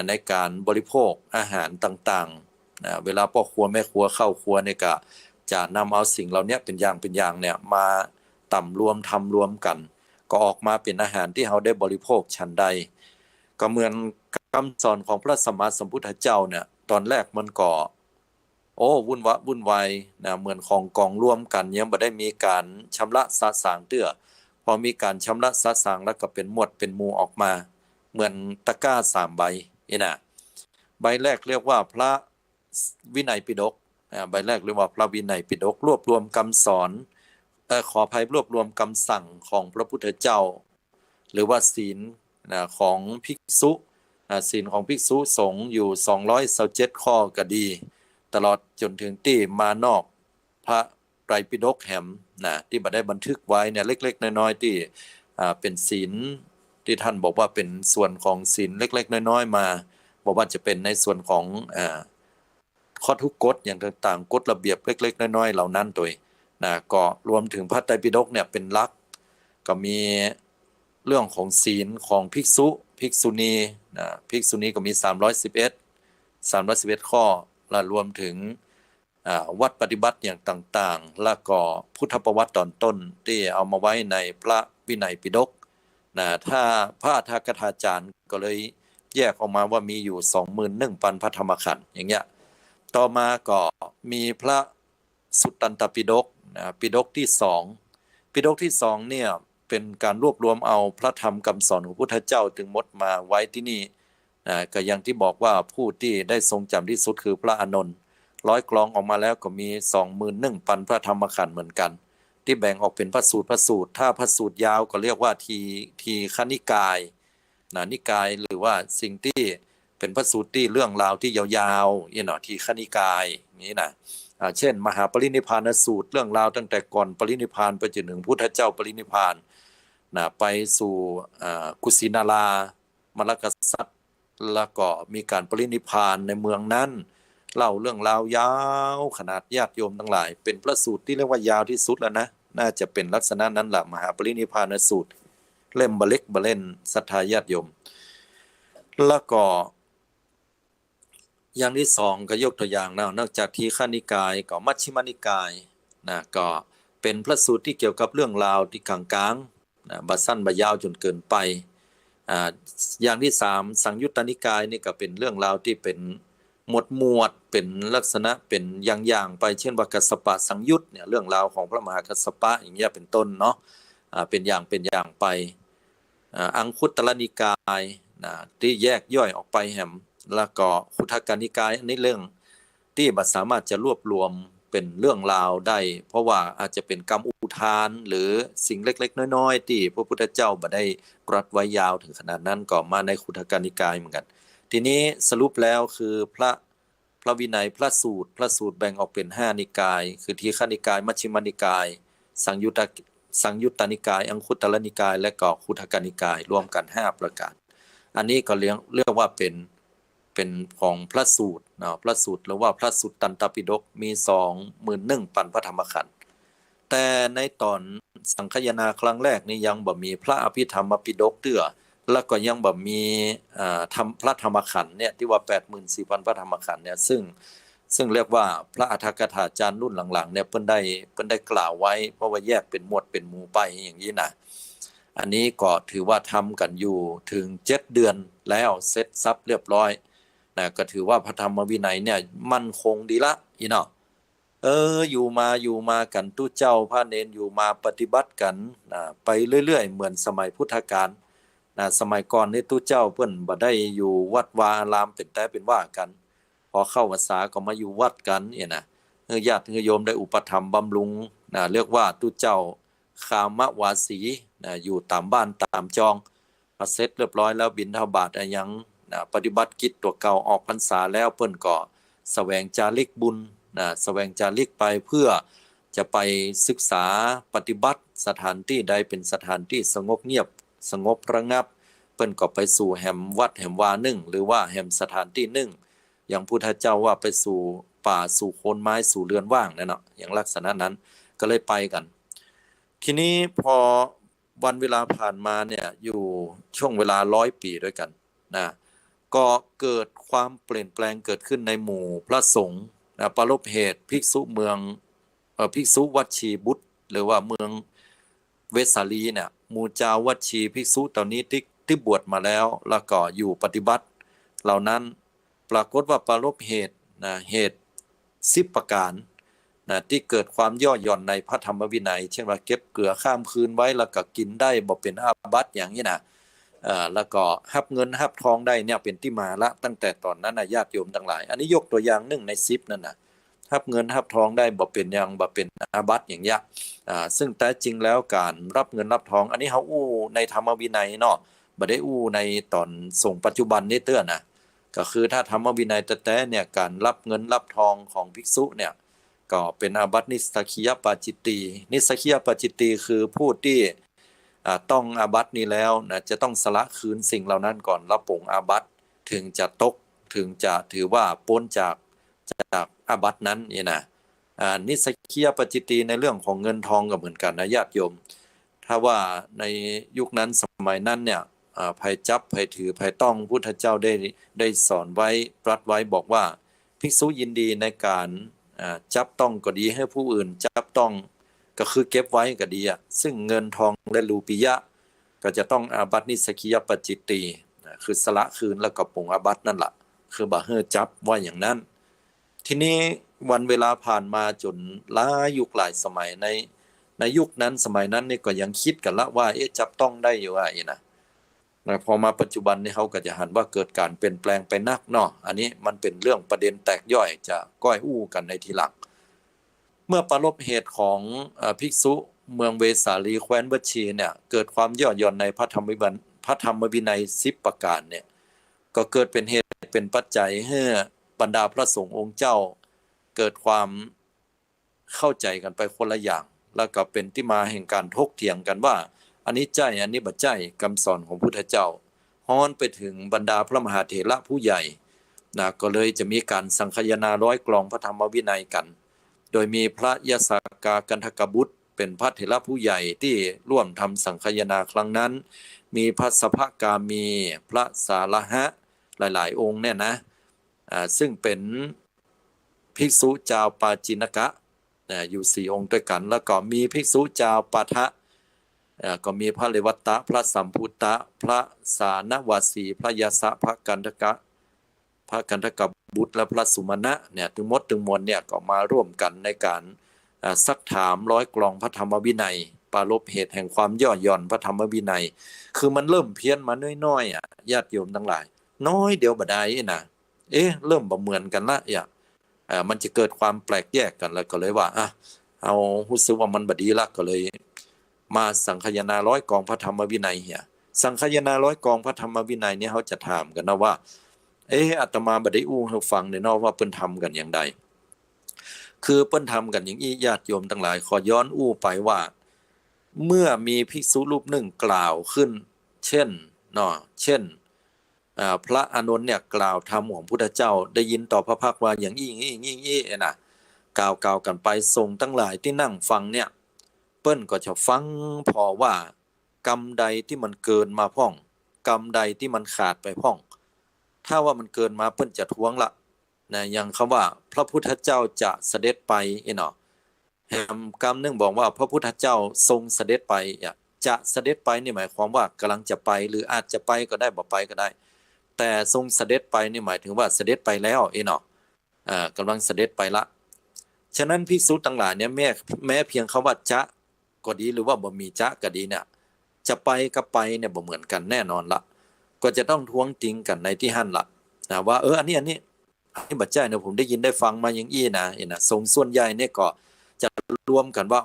ในการบริโภคอาหารต่างๆเวลาพ่อครัวแม่ครัวเข้าครัวเนี่ยก็จะนำเอาสิ่งเหล่านี้เป็นอย่างเนี่ยมาต่ำรวมทำรวมกันก็ออกมาเป็นอาหารที่เราได้บริโภคฉันใดก็เหมือนคำสอนของพระสัมมาสัมพุทธเจ้าเนี่ยตอนแรกมันก็วุ่นวายนะเหมือนของกองร่วมกันยังบ่ได้มีการชำระสะสางเตื้อพอมีการชำระสะสางแล้วก็เป็นหมวดเป็นหมู่ออกมาเหมือนตะกร้า3 ใบนี่นะใบแรกเรียกว่าพระวินัยปิฎกใบแรกเรียกว่าพระวินัยปิฎกรวบรวมคำสอนขออภัยรวบรวมคำสั่งของพระพุทธเจ้าหรือว่าศีลของภิกษุศีลของภิกษุสงฆ์อยู่227ข้อก็ดีตลอดจนถึงที่มานอกพระไตรปิฎกแหมที่บ่ได้บันทึกไว้เนี่ยเล็กๆน้อยๆที่เป็นศีลที่ท่านบอกว่าเป็นส่วนของศีลเล็กๆน้อยๆมา บ่ว่าจะเป็นในส่วนของข้อทุกกฎอย่างต่างๆกฎระเบียบเล็กๆน้อยๆเหล่านั้นตัวนะก็รวมถึงพระไตรปิฎกเนี่ยเป็นหลักก็มีเรื่องของศีลของภิกษุภิกษุณีนะภิกษุณีก็มี311ข้อและรวมถึงวัดปฏิบัติอย่างต่างๆแล้วก็พุทธประวัติตอนต้นที่เอามาไว้ในพระวินัยปิฎกนะถ้าพระอรรถกถาจารย์ก็เลยแยกออกมาว่ามีอยู่ 21,000 พระธรรมขันธ์อย่างเงี้ยต่อมาก็มีพระสุตตันตปิฎกนะปิฎกที่2ปิฎกที่2เนี่ยเป็นการรวบรวมเอาพระธรรมคำสอนของพระพุทธเจ้าถึงหมดมาไว้ที่นี่ก็อย่างที่บอกว่าผู้ที่ได้ทรงจำที่สุดคือพระอานนท์100 กลองออกมาแล้วก็มี 21,000 พระธรรมขันธ์เหมือนกันที่แบ่งออกเป็นพระสูตรถ้าพระสูตรยาวก็เรียกว่าทีฆนิกายนิกายหรือว่าสิ่งที่เป็นพระสูตรที่เรื่องราวที่ยาวๆทีฆนิกายนี้นะเช่นมหาปรินิพพานสูตรเรื่องราวตั้งแต่ก่อนปรินิพพานไปจนถึงพุทธเจ้าปรินิพพานไปสู่กุสินารา มรรคสัตว์แล้วก็มีการปรินิพพานในเมืองนั้นเล่าเรื่องราวยาวขนาดญาติโยมทั้งหลายเป็นพระสูตรที่เรียกว่ายาวที่สุดแล้วนะน่าจะเป็นลักษณะนั้นแหละมหาปรินิพพานสูตรเล่มบะเล็กบะเล่นศรัทธาญาติโยมแล้วก็อย่างที่2ก็ยกตัวอย่างนอกจากทีฆนิกายก็มัชฌิมนิกายนะก็เป็นพระสูตรที่เกี่ยวกับเรื่องราวที่กลางๆนะบ่สั้นบ่ยาวจนเกินไปอย่างที่3สังยุตตนิกายนี่ก็เป็นเรื่องราวที่เป็นหมวดเป็นลักษณะเป็นอย่างๆไปเช่นว่ากัสสปะสังยุตเนี่ยเรื่องราวของพระมหากัสสปะอย่างเงี้ยเป็นต้นเนาะเป็นอย่างไปอังคุตตรนิกายนะที่แยกย่อยออกไปแหมแล้วก็ขุททกนิกายอันนี้เรื่องที่บ่สามารถจะรวบรวมเป็นเรื่องราวได้เพราะว่าอาจจะเป็นกรรมอุทานหรือสิ่งเล็กๆน้อยๆที่พระพุทธเจ้าบ่ได้ตรัสไว้ยาวถึงขนาดนั้นก็มาในขุททกนิกายเหมือนกันทีนี้สรุปแล้วคือพระวินัยพระสูตรแบ่งออกเป็น5นิกายคือทีฆนิกายมัชฌิมนิกายสังยุตตนิกายอังคุตตรนิกายและก็ขุททกนิกายรวมกัน5ประการอันนี้ก็เรียกว่าเป็นของพระสูตรพระสูตรหรือว่าพระสุตตันตปิฎกมี 21,000 พระธรรมขันธ์แต่ในตอนสังคายนาครั้งแรกนี่ยังบ่มีพระอภิธรรมปิฎกเตื้อแล้วก็ยังบ่มีพระธรรมขันธ์เนี่ยที่ว่า 84,000 พระธรรมขันธ์เนี่ยซึ่งเรียกว่าพระอรรถกถาจารย์รุ่นหลังๆเนี่ยเพิ่นได้กล่าวไว้เพราะว่าแยกเป็นหมวดเป็นหมู่ไปอย่างนี้นะอันนี้ก็ถือว่าทำกันอยู่ถึง7 เดือนแล้วเสร็จสับเรียบร้อยนะก็ถือว่าพระธรรมวินัยเนี่ยมั่นคงดีละอีเนาะอยู่มากันตู้เจ้าพระเนนอยู่มาปฏิบัติกันไปเรื่อยๆเหมือนสมัยพุทธกาลสมัยก่อนนี่ตู้เจ้าเพิ่นบ่ได้อยู่วัดวาอารามเป็นแต่เป็นว่ากันพอเข้าพรรษาก็มาอยู่วัดกันนะญาติโยมได้อุปถัมภ์บำรุงเรียกว่าตู้เจ้าคามวาสีอยู่ตามบ้านตามจองพอเสร็จเรียบร้อยแล้วบิณฑบาตยังปฏิบัติกิจตัวเก่าออกพรรษาแล้วเพิ่นก็แสวงจาริกบุญแสวงจาริกไปเพื่อจะไปศึกษาปฏิบัติสถานที่ใดเป็นสถานที่สงบเงียบสงบระงับเพิ่นก็ไปสู่แห่มวัดแห่มวาหนึ่งหรือว่าแห่มสถานที่หนึ่งอย่างพุทธเจ้าว่าไปสู่ป่าสู่โคนไม้สู่เรือนว่างนั่นเนาะอย่างลักษณะนั้นก็เลยไปกันทีนี้พอวันเวลาผ่านมาเนี่ยอยู่ช่วงเวลา100 ปีด้วยกันก็เกิดความเปลี่ยนแปลงเกิดขึ้นในหมู่พระสงฆ์ปรารภเหตุภิกษุเมืองภิกษุวัชชีบุตรหรือว่าเมืองเวสาลีเนี่ยหมู่เจ้าวัชชีภิกษุตอนนี้ที่บวชมาแล้วก็อยู่ปฏิบัติเหล่านั้นปรากฏว่าปรารภเหตุเหตุ10 ประการที่เกิดความย่อหย่อนในพระธรรมวินัยเช่นว่าเก็บเกลือข้ามคืนไว้แล้วก็กินได้บ่เป็นอาบัติอย่างนี้นะแล้วก็หับเงินหับทองได้เนี่ยเป็นที่มาละตั้งแต่ตอนนั้นญาติโยมทั้งหลายอันนี้ยกตัวอย่าง1 ใน 10นั่นนะหับเงินหับทองได้บ่เป็นอย่างบ่เป็นอาบัติอย่างเงี้ยซึ่งแต่จริงแล้วการรับเงินรับทองอันนี้เฮาอู้ในธรรมวินัยเนาะบ่ได้อู้ในตอนส่งปัจจุบันนี้เตื้อนะก็คือถ้าธรรมวินัยแต่เนี่ยการรับเงินรับทองของภิกษุเนี่ยก็เป็นอาบัตินิสสกิยปาจิตตีนิสสกิยปาจิตตีคือผู้ที่ต้องอาบัตินี้แล้วนะจะต้องสละคืนสิ่งเหล่านั้นก่อนรับปงอาบัติถึงจะตก ถึงจะถือว่าพ้นจากอาบัตินั้นนี่นะนิสกิยปจิตตีในเรื่องของเงินทองก็เหมือนกันนะญาติโยมถ้าว่าในยุคนั้นสมัยนั้นเนี่ยภัยจับภัยถือภัยต้องพุทธเจ้าได้สอนไว้ตรัสไว้บอกว่าภิกษุยินดีในการจับต้องก็ดีให้ผู้อื่นจับต้องก็คือเก็บไว้ก็ดีซึ่งเงินทองและรูปียะก็จะต้องอาบัตินิสกิยปจิตตีคือสละคืนแล้วก็ปรงอาบัตินั่นแหละคือบ่ให้จับว่าอย่างนั้นทีนี้วันเวลาผ่านมาจนหลายยุคหลายสมัยในยุคนั้นสมัยนั้นนี่ก็ยังคิดกันละว่าจับต้องได้อยู่ว่านะพอมาปัจจุบันนี่เขาก็จะหันว่าเกิดการเปลี่ยนแปลงไปนักเนาะอันนี้มันเป็นเรื่องประเด็นแตกย่อยจะก้อยอู้กันในทีหลังเมื่อประลบเหตุของภิกษุเมืองเวสาลีแคว้นบัชชีเนี่ยเกิดความย่อหย่อนในพระธรรมวินัย10ประการเนี่ยก็เกิดเป็นเหตุเป็นปัจจัยให้บรรดาพระสงฆ์องค์เจ้าเกิดความเข้าใจกันไปคนละอย่างแล้วก็เป็นที่มาแห่งการถกเถียงกันว่าอันนี้ใจอันนี้บ่ใจคำสอนของพุทธเจ้าฮ้อนไปถึงบรรดาพระมหาเถระผู้ใหญ่นะก็เลยจะมีการสังคายนาร้อยกลองพระธรรมวินัยกันโดยมีพระยศกากันทกบุตรเป็นพระเถระผู้ใหญ่ที่ร่วมทำสังคายนาครั้งนั้นมีพระสภกามีพระสาระหะหลายๆองค์เนี่ยนะซึ่งเป็นภิกษุเจ้าปาจินกะอยู่4องค์ด้วยกันแล้วก็มีภิกษุเจ้าปาทะก็มีพระเลวัตตะพระสัมพุตตะพระสานวาสีพระยศพระกันทกบุตรและพระสุมาณะเนี่ยถึงมวลเนี่ยก็มาร่วมกันในการซักถามร้อยกลองพระธรรมวินัยปรารภเหตุแห่งความย่อหย่อนพระธรรมวินัยคือมันเริ่มเพี้ยนมาน้อยๆญาติโยมทั้งหลายน้อยเดียวบ่ได้นะเริ่มบ่เหมือนกันละมันจะเกิดความแปลกแยกกันแล้วก็เลยว่าเอารู้สึกว่ามันบ่ดีละก็เลยมาสังคายนาร้อยกองพระธรรมวินัยสังคายนาร้อยกองพระธรรมวินัยเนี่ยเขาจะถามกันนะว่าอาตมาบ่ได้อู้ให้ฟังเนี่ยเนาะว่าเพิ่นทำกันอย่างใดคือเพิ่นทำกันอย่างนี้ญาติโยมทั้งหลายขอย้อนอู้ไปว่าเมื่อมีภิกษุรูปหนึ่งกล่าวขึ้นเช่นพระอานนท์เนี่ยกล่าวธรรมของพุทธเจ้าได้ยินต่อพระภาคว่าอย่างอี้นะกล่าวกันไปทรงทั้งหลายที่นั่งฟังเนี่ยเปิ้นก็จะฟังพอว่ากรรมใดที่มันเกินมาพ่องกรรมใดที่มันขาดไปพ่องถ้าว่ามันเกินมาเปิ้นจะท้วงละนะอย่างคำว่าพระพุทธเจ้าจะเสด็จไปเนาะแห่งกรรมนึงบอกว่าพระพุทธเจ้าทรงเสด็จไปจะเสด็จไปนี่หมายความว่ากำลังจะไปหรืออาจจะไปก็ได้บ่ไปก็ได้แต่ทรงเสด็จไปนี่หมายถึงว่าเสด็จไปแล้วเนาะกำลังเสด็จไปละฉะนั้นภิกษุทั้งหลายเนี่ยแม้เพียงคำว่าจะก็ดีหรือว่าบ่มีจะก็ดีเนี่ยจะไปกับไปเนี่ยบ่เหมือนกันแน่นอนละก็จะต้องท้วงติงกันในที่หั่นละนะว่าอันนี้บัดใจเนี่ยผมได้ยินได้ฟังมาอย่างอี้นะทรงส่วนใหญ่เนี่ยก็จะรวมกันว่า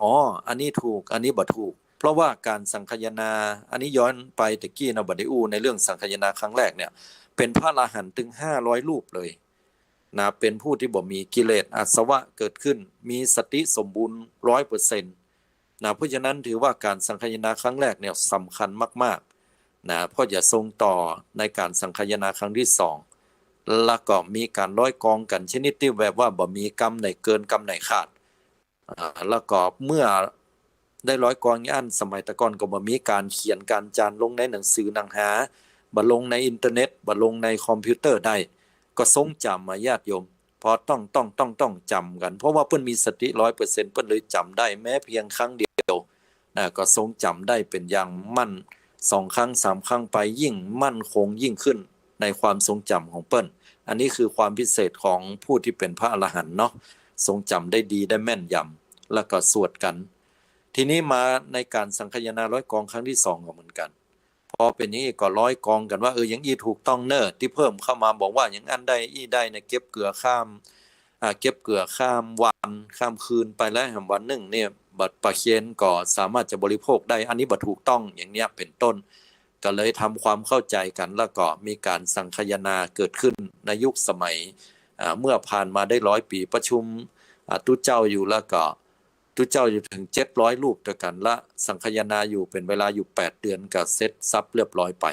อันนี้ถูกอันนี้บ่ถูกเพราะว่าการสังคายนาอันนี้ย้อนไปตะกี้เราบ่ได้อู้ในเรื่องสังคายนาครั้งแรกเนี่ยเป็นพระอรหันต์ถึง500รูปเลยนะเป็นผู้ที่บ่มีกิเลสอาสวะเกิดขึ้นมีสติสมบูรณ์ 100% นะเพราะฉะนั้นถือว่าการสังคายนาครั้งแรกเนี่ยสำคัญมากๆนะเพราะจะทรงต่อในการสังคายนาครั้งที่2แล้วก็มีการร้อยกองกันชนิดที่แบบว่าบ่มีกรรมไหนเกินกรรมไหนขาดแล้วก็เมื่อได้ร้อยกองอันสมัยตะก่อนก็บ่มีการเขียนการจานลงในหนังสือหนังหาบ่ลงในอินเทอร์เน็ตบ่ลงในคอมพิวเตอร์ได้ก็ทรงจำมาญาติโยมพอต้องจำกันเพราะว่าเพิ่นมีสติ 100% เพิ่นเลยจำได้แม้เพียงครั้งเดียวก็ทรงจำได้เป็นอย่างมั่น2ครั้ง3ครั้งไปยิ่งมั่นคงยิ่งขึ้นในความทรงจำของเปิ้นอันนี้คือความพิเศษของผู้ที่เป็นพระอรหันต์เนาะทรงจำได้ดีได้แม่นยำแล้วก็สวดกันทีนี้มาในการสังคายนาร้อยกองครั้งที่2ก็เหมือนกันพอเป็นอย่างนี้ก็ร้อยกองกันว่าอย่างอีถูกต้องเนอะที่เพิ่มเข้ามาบอกว่าอย่างอันใดอีได้เนี่ยเก็บเกลือข้ามวันข้ามคืนไปแล้ววันหนึ่งเนี่ยบัดปะเคียนก็สามารถจะบริโภคได้อันนี้บ่ถูกต้องอย่างเนี้ยเป็นต้นก็เลยทำความเข้าใจกันแล้วก็มีการสังคายนาเกิดขึ้นในยุคสมัยเมื่อผ่านมาได้100 ปีประชุมตุเจ้าอยู่แล้วก็ตุเจ้าอยู่ถึง700รูปด้วยกันละสังคายนาอยู่เป็นเวลาอยู่8 เดือนก็เสร็จซับเรียบร้อยไป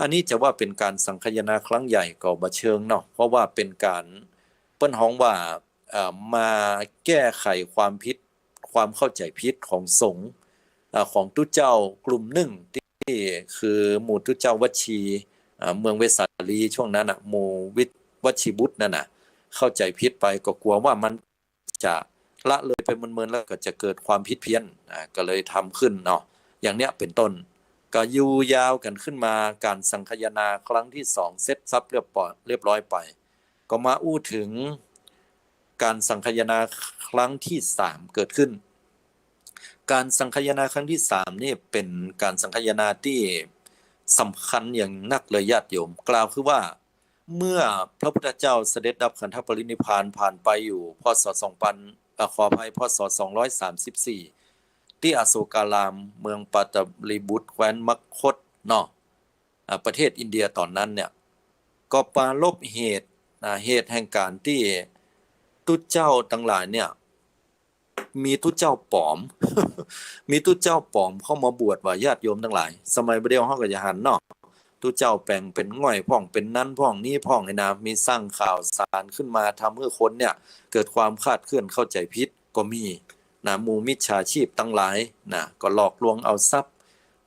อันนี้จะว่าเป็นการสังคายนาครั้งใหญ่ก็บ่เชิงเนาะเพราะว่าเป็นการเปิ้นฮ้องว่ามาแก้ไขความผิดความเข้าใจผิดของสงฆ์ของตุเจ้ากลุ่มหนึ่งที่คือหมู่ตุเจ้าวัชีเมืองเวสาลีช่วงนั้นน่ะหมู่วัชีบุตรนั่นน่ะเข้าใจผิดไปก็กลัวว่ามันจะละเลยไปเมินๆแล้วก็จะเกิดความผิดเพี้ยนก็เลยทำขึ้นเนาะอย่างเนี้ยเป็นต้นก็อยู่ยาวกันขึ้นมาการสังคายนาครั้งที่2เสร็จสับเรียบร้อยไปก็มาอู้ถึงการสังคายนาครั้งที่3เกิดขึ้นการสังคายนาครั้งที่3นี่เป็นการสังคายนาที่สำคัญอย่างนักเลยญาติโยมกล่าวคือว่าเมื่อพระพุทธเจ้าเสด็จดับขันธปรินิพพานผ่านไปอยู่พศขออภัยพศ234ที่อโศการามเมืองปัตตลีบุตรแคว้นมคธเนาะประเทศอินเดียตอนนั้นเนี่ยก็ปรารภเหตุแห่งการที่ตุเจ้าทั้งหลายเนี่ยมีตุเจ้าปลอม มีตุเจ้าปลอมเข้ามาบวชว่าญาติโยมทั้งหลายสมัยบ่เดียวเฮาก็จะหันเนาะตุเจ้าแปลงเป็นง่อยพ่องเป็นนั้นพ่องนี้พ่องนะมีสร้างข่าวสารขึ้นมาทำให้คนเนี่ยเกิดความคลาดเคลื่อนเข้าใจผิดก็มีนะหมู่มิจฉาชีพทั้งหลายนะก็หลอกลวงเอาทรัพย์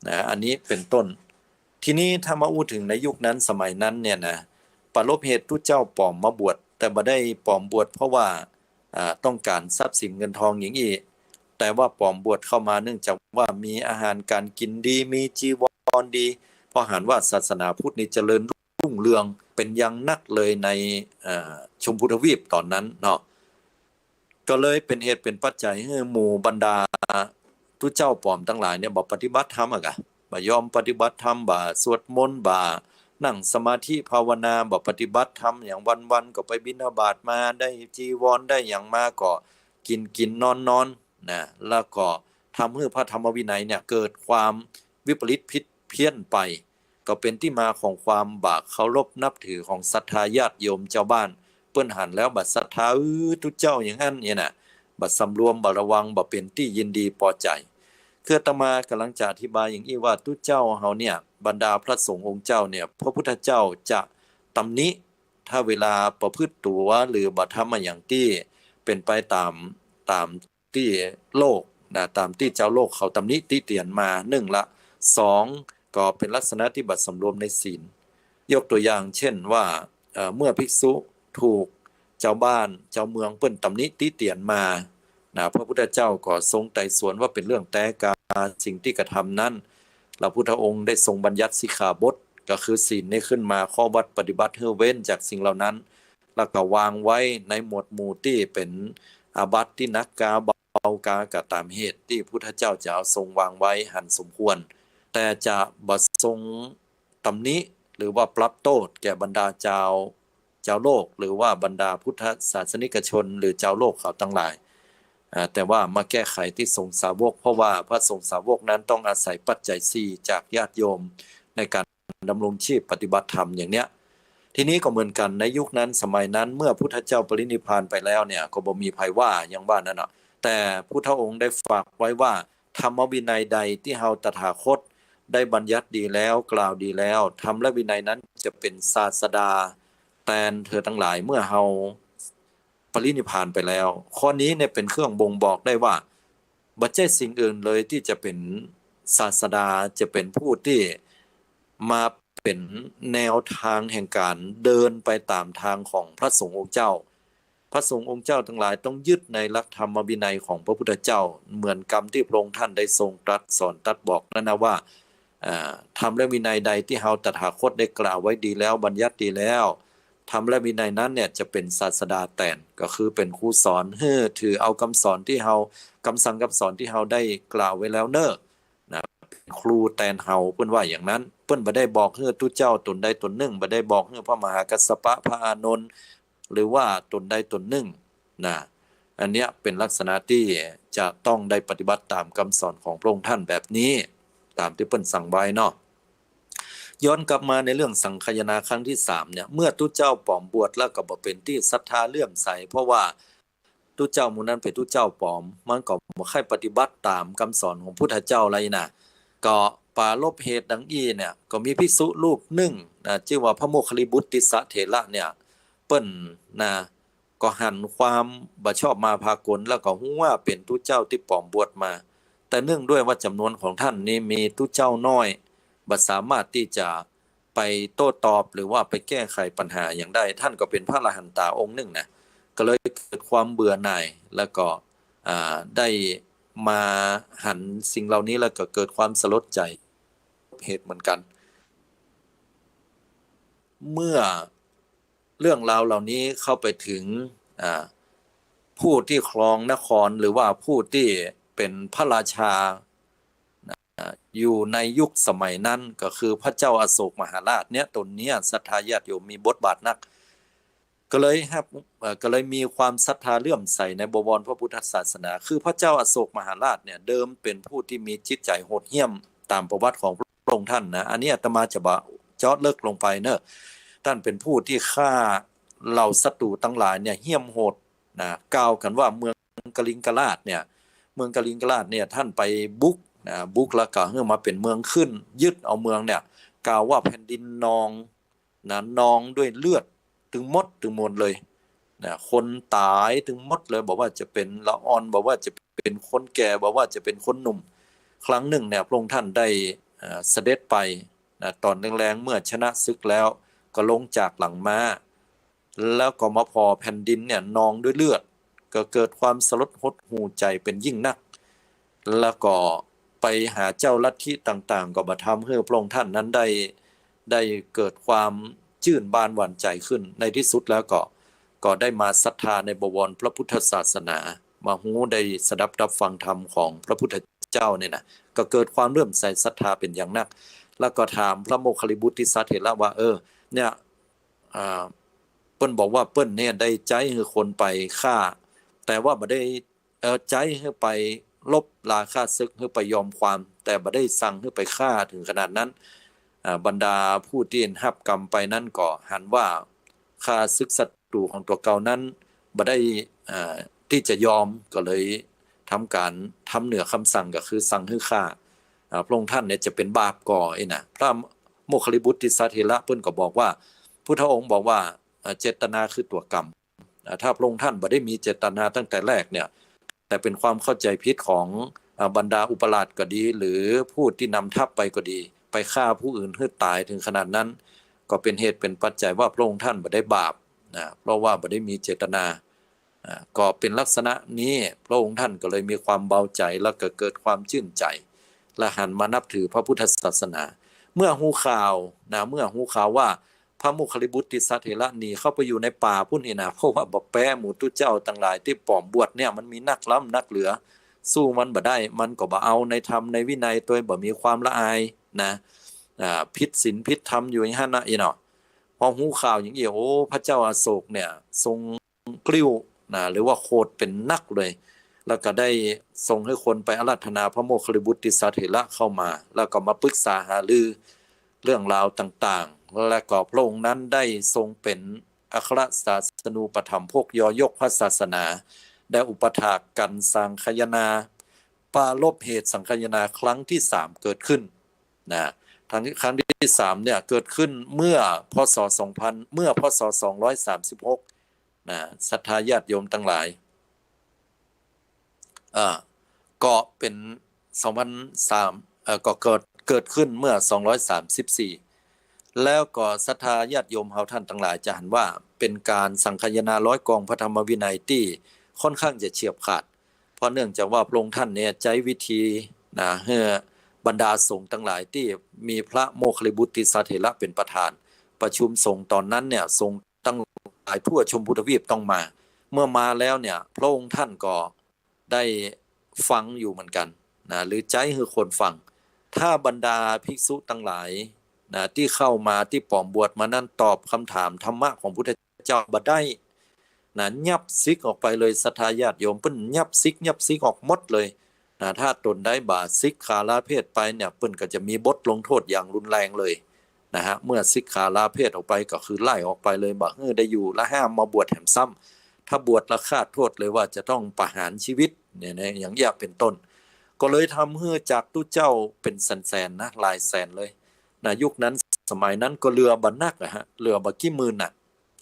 นะอันนี้เป็นต้นทีนี้ถ้ามาอู้ถึงในยุคนั้นสมัยนั้นเนี่ยนะปรารภเหตุตุเจ้าปลอมมาบวชแต่บ่ได้ปลอมบวชเพราะว่าต้องการทรัพย์สินเงินทองอย่างนี้แต่ว่าปลอมบวชเข้ามาเนื่องจากว่ามีอาหารการกินดีมีจีวรดีเพราะหันว่าศาสนาพุทธนี่เจริญรุ่งเรืองเป็นอย่างนักเลยในชมพูทวีปตอนนั้นเนาะก็เลยเป็นเหตุเป็นปัจจัยให้หมู่บรรดาตุเจ้าปลอมทั้งหลายเนี่ยบ่ปฏิบัติธรรมอ่ะบ่ยอมปฏิบัติธรรมบ่สวดมนต์บ่นั่งสมาธิภาวนาบ่ปฏิบัติธรรมอย่างวันๆก็ไปบิณฑบาตมาได้จีวรได้อย่างมาก็กินนอนนะแล้วก็ทำให้พระธรรมวินัยเนี่ยเกิดความวิปริตผิดเพี้ยนไปก็เป็นที่มาของความบากเคารพนับถือของศรัทธาญาติโยมเจ้าบ้านเปิ้นหันแล้วบัดศรัทธาทุกเจ้าอย่างนั้นเนี่ยน่ะบัดสำรวมบ่ระวังบ่เป็นที่ยินดีพอใจคืออาตมากำลังจะอธิบายอย่างนี้ว่าทุกเจ้าเฮาเนี่ยบรรดาพระสงฆ์องค์เจ้าเนี่ยพระพุทธเจ้าจะตำหนิถ้าเวลาประพฤติตัวหรือบ่ทำมาอย่างที่เป็นไปตามที่โลกนะตามที่เจ้าโลกเขาตำหนิติเตียนมา1ละ2ก็เป็นลักษณะที่บัดสำรวมในศีลยกตัวอย่างเช่นว่าเมื่อภิกษุถูกเจ้าบ้านเจ้าเมืองเปิ้นตำหนิติเตียนมานะพระพุทธเจ้าก็ทรงไต่สวนว่าเป็นเรื่องแต่กาสิ่งที่กระทำนั้นพระพุทธองค์ได้ทรงบัญญัติสิกขาบทก็คือศีลนี้ขึ้นมาข้อวัดปฏิบัติเพื่อเว้นจากสิ่งเหล่านั้นแล้วก็วางไว้ในหมวดหมู่ที่เป็นอาบัติที่นักกาเบากาก็ตามเหตุที่พุทธเจ้าจะเอาทรงวางไว้หันสมควรแต่จะบ่ทรงตำหนิหรือว่าปรับโทษแก่บรรดาเจ้าโลกหรือว่าบรรดาพุทธศาสนิกชนหรือเจ้าโลกเขาทั้งหลายแต่ว่ามาแก้ไขที่สงฆ์สาวกเพราะว่าพระสงฆ์สาวกนั้นต้องอาศัยปัจจัย4จากญาติโยมในการดำรงชีพปฏิบัติธรรมอย่างเนี้ยทีนี้ก็เหมือนกันในยุคนั้นสมัยนั้นเมื่อพุทธเจ้าปรินิพพานไปแล้วเนี่ยก็บ่มีภัยว่าอย่างว่านั่นน่ะแต่พุทธองค์ได้ฝากไว้ว่าธรรมวินัยใดที่เฮาตถาคตได้บัญญัติดีแล้วกล่าวดีแล้วธรรมและวินัยนั้นจะเป็นศาสดาแทนเธอทั้งหลายเมื่อเฮาปรินิพพานไปแล้วข้อนี้เนี่ยเป็นเครื่องบ่งบอกได้ว่าบ่ใช่สิ่งอื่นเลยที่จะเป็นศาสดาจะเป็นผู้ที่มาเป็นแนวทางแห่งการเดินไปตามทางของพระสงฆ์องค์เจ้าพระสงฆ์องค์เจ้าทั้งหลายต้องยึดในหลักธรรมวินัยของพระพุทธเจ้าเหมือนกรรมที่พระองค์ท่านได้ทรงตรัสสอนตรัสบอกนั่นนะว่าธรรมและวินัยใดที่เฮาตถาคตได้กล่าวไว้ดีแล้วบัญญัติดีแล้วธรรมและวินัยนั้นเนี่ยจะเป็นศาสดาแทนก็คือเป็นครูสอนถือเอาคำสอนที่เฮาคำสั่งคำสอนที่เฮาได้กล่าวไว้แล้วเน้อนะครูแทนเฮาเพิ่นว่าอย่างนั้นเพิ่นบ่ได้บอกให้ทุเจ้าตนใดตนหนึ่งบ่ได้บอกให้พระมหากัสสปะพระอานนท์หรือว่าตนใดตนหนึ่งนะอันเนี้ยเป็นลักษณะที่จะต้องได้ปฏิบัติตามคำสอนของพระองค์ท่านแบบนี้ตามที่เพิ่นสั่งไว้เนาะย้อนกลับมาในเรื่องสังคายนาครั้งที่3เนี่ยเมื่อตุเจ้าปลอมบวชแล้วก็บ่เป็นที่ศรัทธาเลื่อมใสเพราะว่าตุเจ้าหมู่นั้นเป็นตุเจ้าปลอมมันก็บ่ค่อยปฏิบัติตามคำสอนของพุทธเจ้าอะไรนะก็ ปาลบเหตุดังอี้เนี่ยก็มีภิกษุรูปหนึ่งนะชื่อว่าพระโมคคัลลิบุตติสะเถระเนี่ยเปิ้นนะก็หันความบ่ชอบมาพากลแล้วก็ฮู้ว่าเป็นตุเจ้าที่ปลอมบวชมา แต่เนื่องด้วยว่าจำนวนของท่านนี้มีตุเจ้าน้อยบ่สามารถที่จะไปโต้ตอบหรือว่าไปแก้ไขปัญหาอย่างใดท่านก็เป็นพระอรหันตาองค์หนึ่งนะก็เลยเกิดความเบื่อหน่ายแล้วก็ได้มาหันสิ่งเหล่านี้แล้วก็เกิดความสลดใจเหตุเหมือนกัน เมื่อเรื่องราวเหล่านี้เข้าไปถึงผู้ที่ครองนครหรือว่าผู้ที่เป็นพระราชาอยู่ในยุคสมัยนั้นก็คือพระเจ้าอโศกมหาราชเนี่ยตนเนี้ยศรัทธาญาติโยมมีบทบาทนักก็เลยมีความศรัทธาเลื่อมใสในบวรพระพุทธศาสนาคือพระเจ้าอโศกมหาราชเนี่ยเดิมเป็นผู้ที่มีจิตใจโหดเหี้ยมตามประวัติของพระองค์ท่านนะอันนี้อาตมาจะเจาะลึกลงไปเนอะท่านเป็นผู้ที่ฆ่าเหล่าศัตรูทั้งหลายเนี่ยเหี้ยมโหดนะกล่าวกันว่าเมืองกลิงกราชเนี่ยท่านไปบุกแล้วก็ให้มาเป็นเมืองขึ้นยึดเอาเมืองเนี่ยกล่าวว่าแผ่นดินนองนองด้วยเลือดถึงมดถึงมวลเลยนะคนตายถึงมดเลยบอกว่าจะเป็นละอ่อนบอกว่าจะเป็นคนแก่บอกว่าจะเป็นคนหนุ่มครั้งหนึ่งเนี่ยพระองค์ท่านได้เสด็จไปนะตอนแรงๆเมื่อชนะศึกแล้วก็ลงจากหลังม้าแล้วก็มาพอแผ่นดินเนี่ยนองด้วยเลือดก็เกิดความสลดหดหู่ใจเป็นยิ่งนักแล้วก็ไปหาเจ้าลัทธิต่างๆก็มาทำให้พระองค์ท่านนั้นได้เกิดความชื่นบานหวั่นใจขึ้นในที่สุดแล้วก็ได้มาศรัทธาในบวรพระพุทธศาสนามาหูได้สดับรับฟังธรรมของพระพุทธเจ้าเนี่ยนะก็เกิดความเลื่อมใสศรัทธาเป็นอย่างนักแล้วก็ถามพระโมคคัลลิบุตติสะเถระว่าเนี่ยเปิ้นบอกว่าเปิ้นเนี่ยได้ใจให้คนไปฆ่าแต่ว่าบ่ได้ใจให้ไปลบลาฆ่าศึกให้ไปยอมความแต่บ่ได้สั่งให้ไปฆ่าถึงขนาดนั้นบรรดาผู้ที่รับกรรมไปนั้นก็หันว่าฆ่าศึกศัตรูของตัวเก่านั้นบ่ได้ที่จะยอมก็เลยทำเหนือคำสั่งก็คือสั่งให้ฆ่าพระองค์ท่านเนี่ยจะเป็นบาปก่อนะพระโมคคัลลิบุตติสะเถระเพิ่นก็บอกว่าพุทธองค์บอกว่าเจตนาคือตัวกรรมถ้าพระองค์ท่านบ่ได้มีเจตนาตั้งแต่แรกเนี่ยแต่เป็นความเข้าใจผิดของบรรดาอุปราชก็ดีหรือผู้ที่นำทัพไปก็ดีไปฆ่าผู้อื่นให้ตายถึงขนาดนั้นก็เป็นเหตุเป็นปัจจัยว่าพระองค์ท่านบ่ได้บาปนะเพราะว่าบ่ได้มีเจตนาก็เป็นลักษณะนี้พระองค์ท่านก็เลยมีความเบาใจแล้วก็เกิดความชื่นใจและหันมานับถือพระพุทธศาสนาเมื่อหูข่าวว่าพระโมคคัลลิบุตติสะเถระหนีเข้าไปอยู่ในป่าพุ่นนี่นะเพราะว่าบ่แป้หมู่ตุเจ้าต่างหลายที่ปลอมบวชเนี่ยมันมีนักล้ำนักเหลือสู้มันบ่ได้มันก็บ่เอาในธรรมในวินัยตัวบ่มีความละอายนะผิดศีลผิดธรรมอยู่อย่างนั้นนะอีเนาะพอหูข่าวอย่างนี้โอ้พระเจ้าอโศกเนี่ยทรงกลิ้วนะหรือว่าโคตรเป็นนักเลยแล้วก็ได้ทรงให้คนไปอาราธนาพระโมคคัลลิบุตติสะเถระเข้ามาแล้วก็มาปรึกษาหารือเรื่องราวต่างๆและก็พระองค์นั้นได้ทรงเป็นอัครศาสนูปถัมภกยอยกพระศาสนาได้อุปถากกันสังคายนาปาลบเหตุสังคายนาครั้งที่3เกิดขึ้นนะครั้งที่3เนี่ยเกิดขึ้นเมื่อพศ2000เมื่อพศ236นะศรัทธาญาติโยมทั้งหลายก็เป็น2003ก็เกิดขึ้นเมื่อ234แล้วก็ศรัทธาญาติโยมเฮาท่านทั้งหลายจะเห็นว่าเป็นการสังคายนาร้อยกองพระธรรมวินัยที่ค่อนข้างจะเฉียบขาดเพราะเนื่องจากว่าพระองค์ท่านเนี่ยใช้วิธีนะให้บรรดาสงฆ์ทั้งหลายที่มีพระโมคคัลลิบุตติสะเถระเป็นประธานประชุมสงฆ์ตอนนั้นเนี่ยสงฆ์ตั้งหลายทั่วชมพูทวีปต้องมาเมื่อมาแล้วเนี่ยพระองค์ท่านก็ได้ฟังอยู่เหมือนกันนะหรือใจให้คนฟังถ้าบรรดาภิกษุทั้งหลายนะที่เข้ามาที่ปลอมบวชมานั้นตอบคำถามธรรมะของพุทธเจ้าบ่ได้นะยับซิกออกไปเลยศรัทธาญาติโยมเพิ่นยับซิกออกหมดเลยนะถ้าตนได้บาสิกขาลาเพศไปเนี่ยเพิ่นก็จะมีบทลงโทษอย่างรุนแรงเลยนะฮะเมื่อสิกขาลาเพศออกไปก็คือไล่ออกไปเลยบ่ได้อยู่และห้ามมาบวชแถมซ้ำถ้าบวชละคาดโทษเลยว่าจะต้องประหารชีวิตเนี่ยอย่างนี้เป็นต้น ก็เลยทำให้จากตู้เจ้าเป็นแสนๆนะหลายแสนเลยนะยุคนั้นสมัยนั้นก็เรือบันนักอะฮะเรือบักกี่หมื่นน่ะ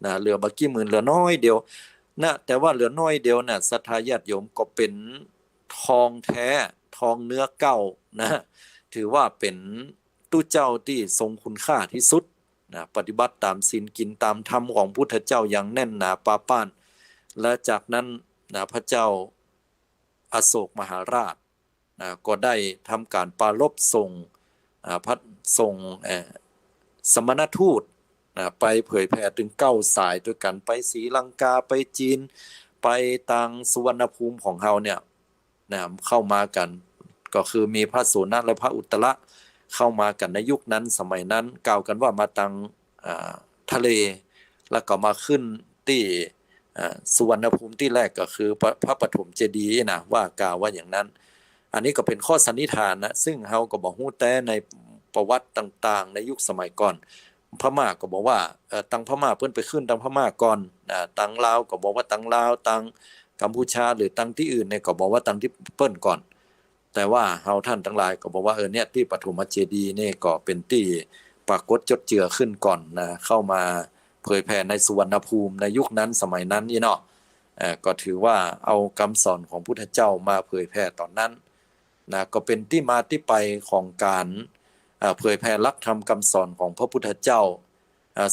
นะเรือบักกี่หมื่นเรือน้อยเดียวนะแต่ว่าเรือน้อยเดียวน่ะศรัทธาญาติโยมก็เป็นทองแท้ทองเนื้อเก้านะถือว่าเป็นตู้เจ้าที่ทรงคุณค่าที่สุดนะปฏิบัติตามศีลกินตามธรรมของพุทธเจ้าอย่างแน่นหนาปาป้านและจากนั้นนะพระเจ้าอโศกมหาราชนะก็ได้ทำการปรารภส่งพระส่งสมณทูตไปเผยแผ่ถึง9 สายด้วยกันไปศรีลังกาไปจีนไปทางสุวรรณภูมิของเราเนี่ยนะเข้ามากันก็คือมีพระโสนและพระอุตระเข้ามากันในยุคนั้นสมัยนั้นกล่าวกันว่ามาทางทะเลแล้วก็มาขึ้นที่สุวรรณภูมิที่แรกก็คือพระปฐมเจดีย์นะว่ากล่าวว่าอย่างนั้นอันนี้ก็เป็นข้อสันนิษฐานนะซึ่งเราก็บอกฮู้แต่ในประวัติต่างๆในยุคสมัยก่อนพม่าก็บอกว่าตังพม่าเพิ่นไปขึ้นตังพม่าก่อนตังลาวก็บอกว่าตังลาวตังกัมพูชาหรือตังที่อื่นเนี่ยก็บอกว่าตังที่เปิ้นก่อนแต่ว่าเฮาท่านทั้งหลายก็บอกว่าเนี่ยที่ปฐมเจดีย์นี่ก็เป็นที่ปรากฏจดเจือขึ้นก่อนนะเข้ามาเผยแผ่ในสุวรรณภูมิในยุคนั้นสมัยนั้นนี่เนาะก็ถือว่าเอาคำสอนของพุทธเจ้ามาเผยแผ่ตอนนั้นนะก็เป็นที่มาที่ไปของการเผยแผ่หลักธรรมคำสอนของพระพุทธเจ้า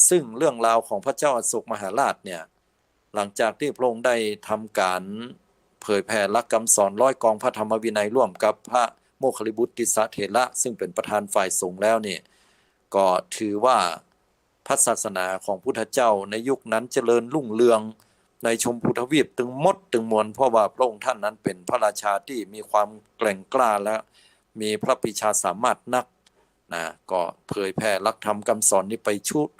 ซึ่งเรื่องราวของพระเจ้าอโศกมหาราชเนี่ยหลังจากที่พระองค์ได้ทำการเผยแผ่หลักคำสอน100 กองพระธรรมวินัยร่วมกับพระโมคคัลลิบุตติสเถระซึ่งเป็นประธานฝ่ายสงฆ์แล้วนี่ก็ถือว่าพระศาสนาของพุทธเจ้าในยุคนั้นเจริญรุ่งเรืองในชมพูทวีปตึงมดตึงมวลเพราะว่าพระองค์ท่านนั้นเป็นพระราชาที่มีความแกร่งกล้าและมีพระปรีชาสามารถนักนะก็เผยแผ่หลักธรรมคำสอนนี้ไป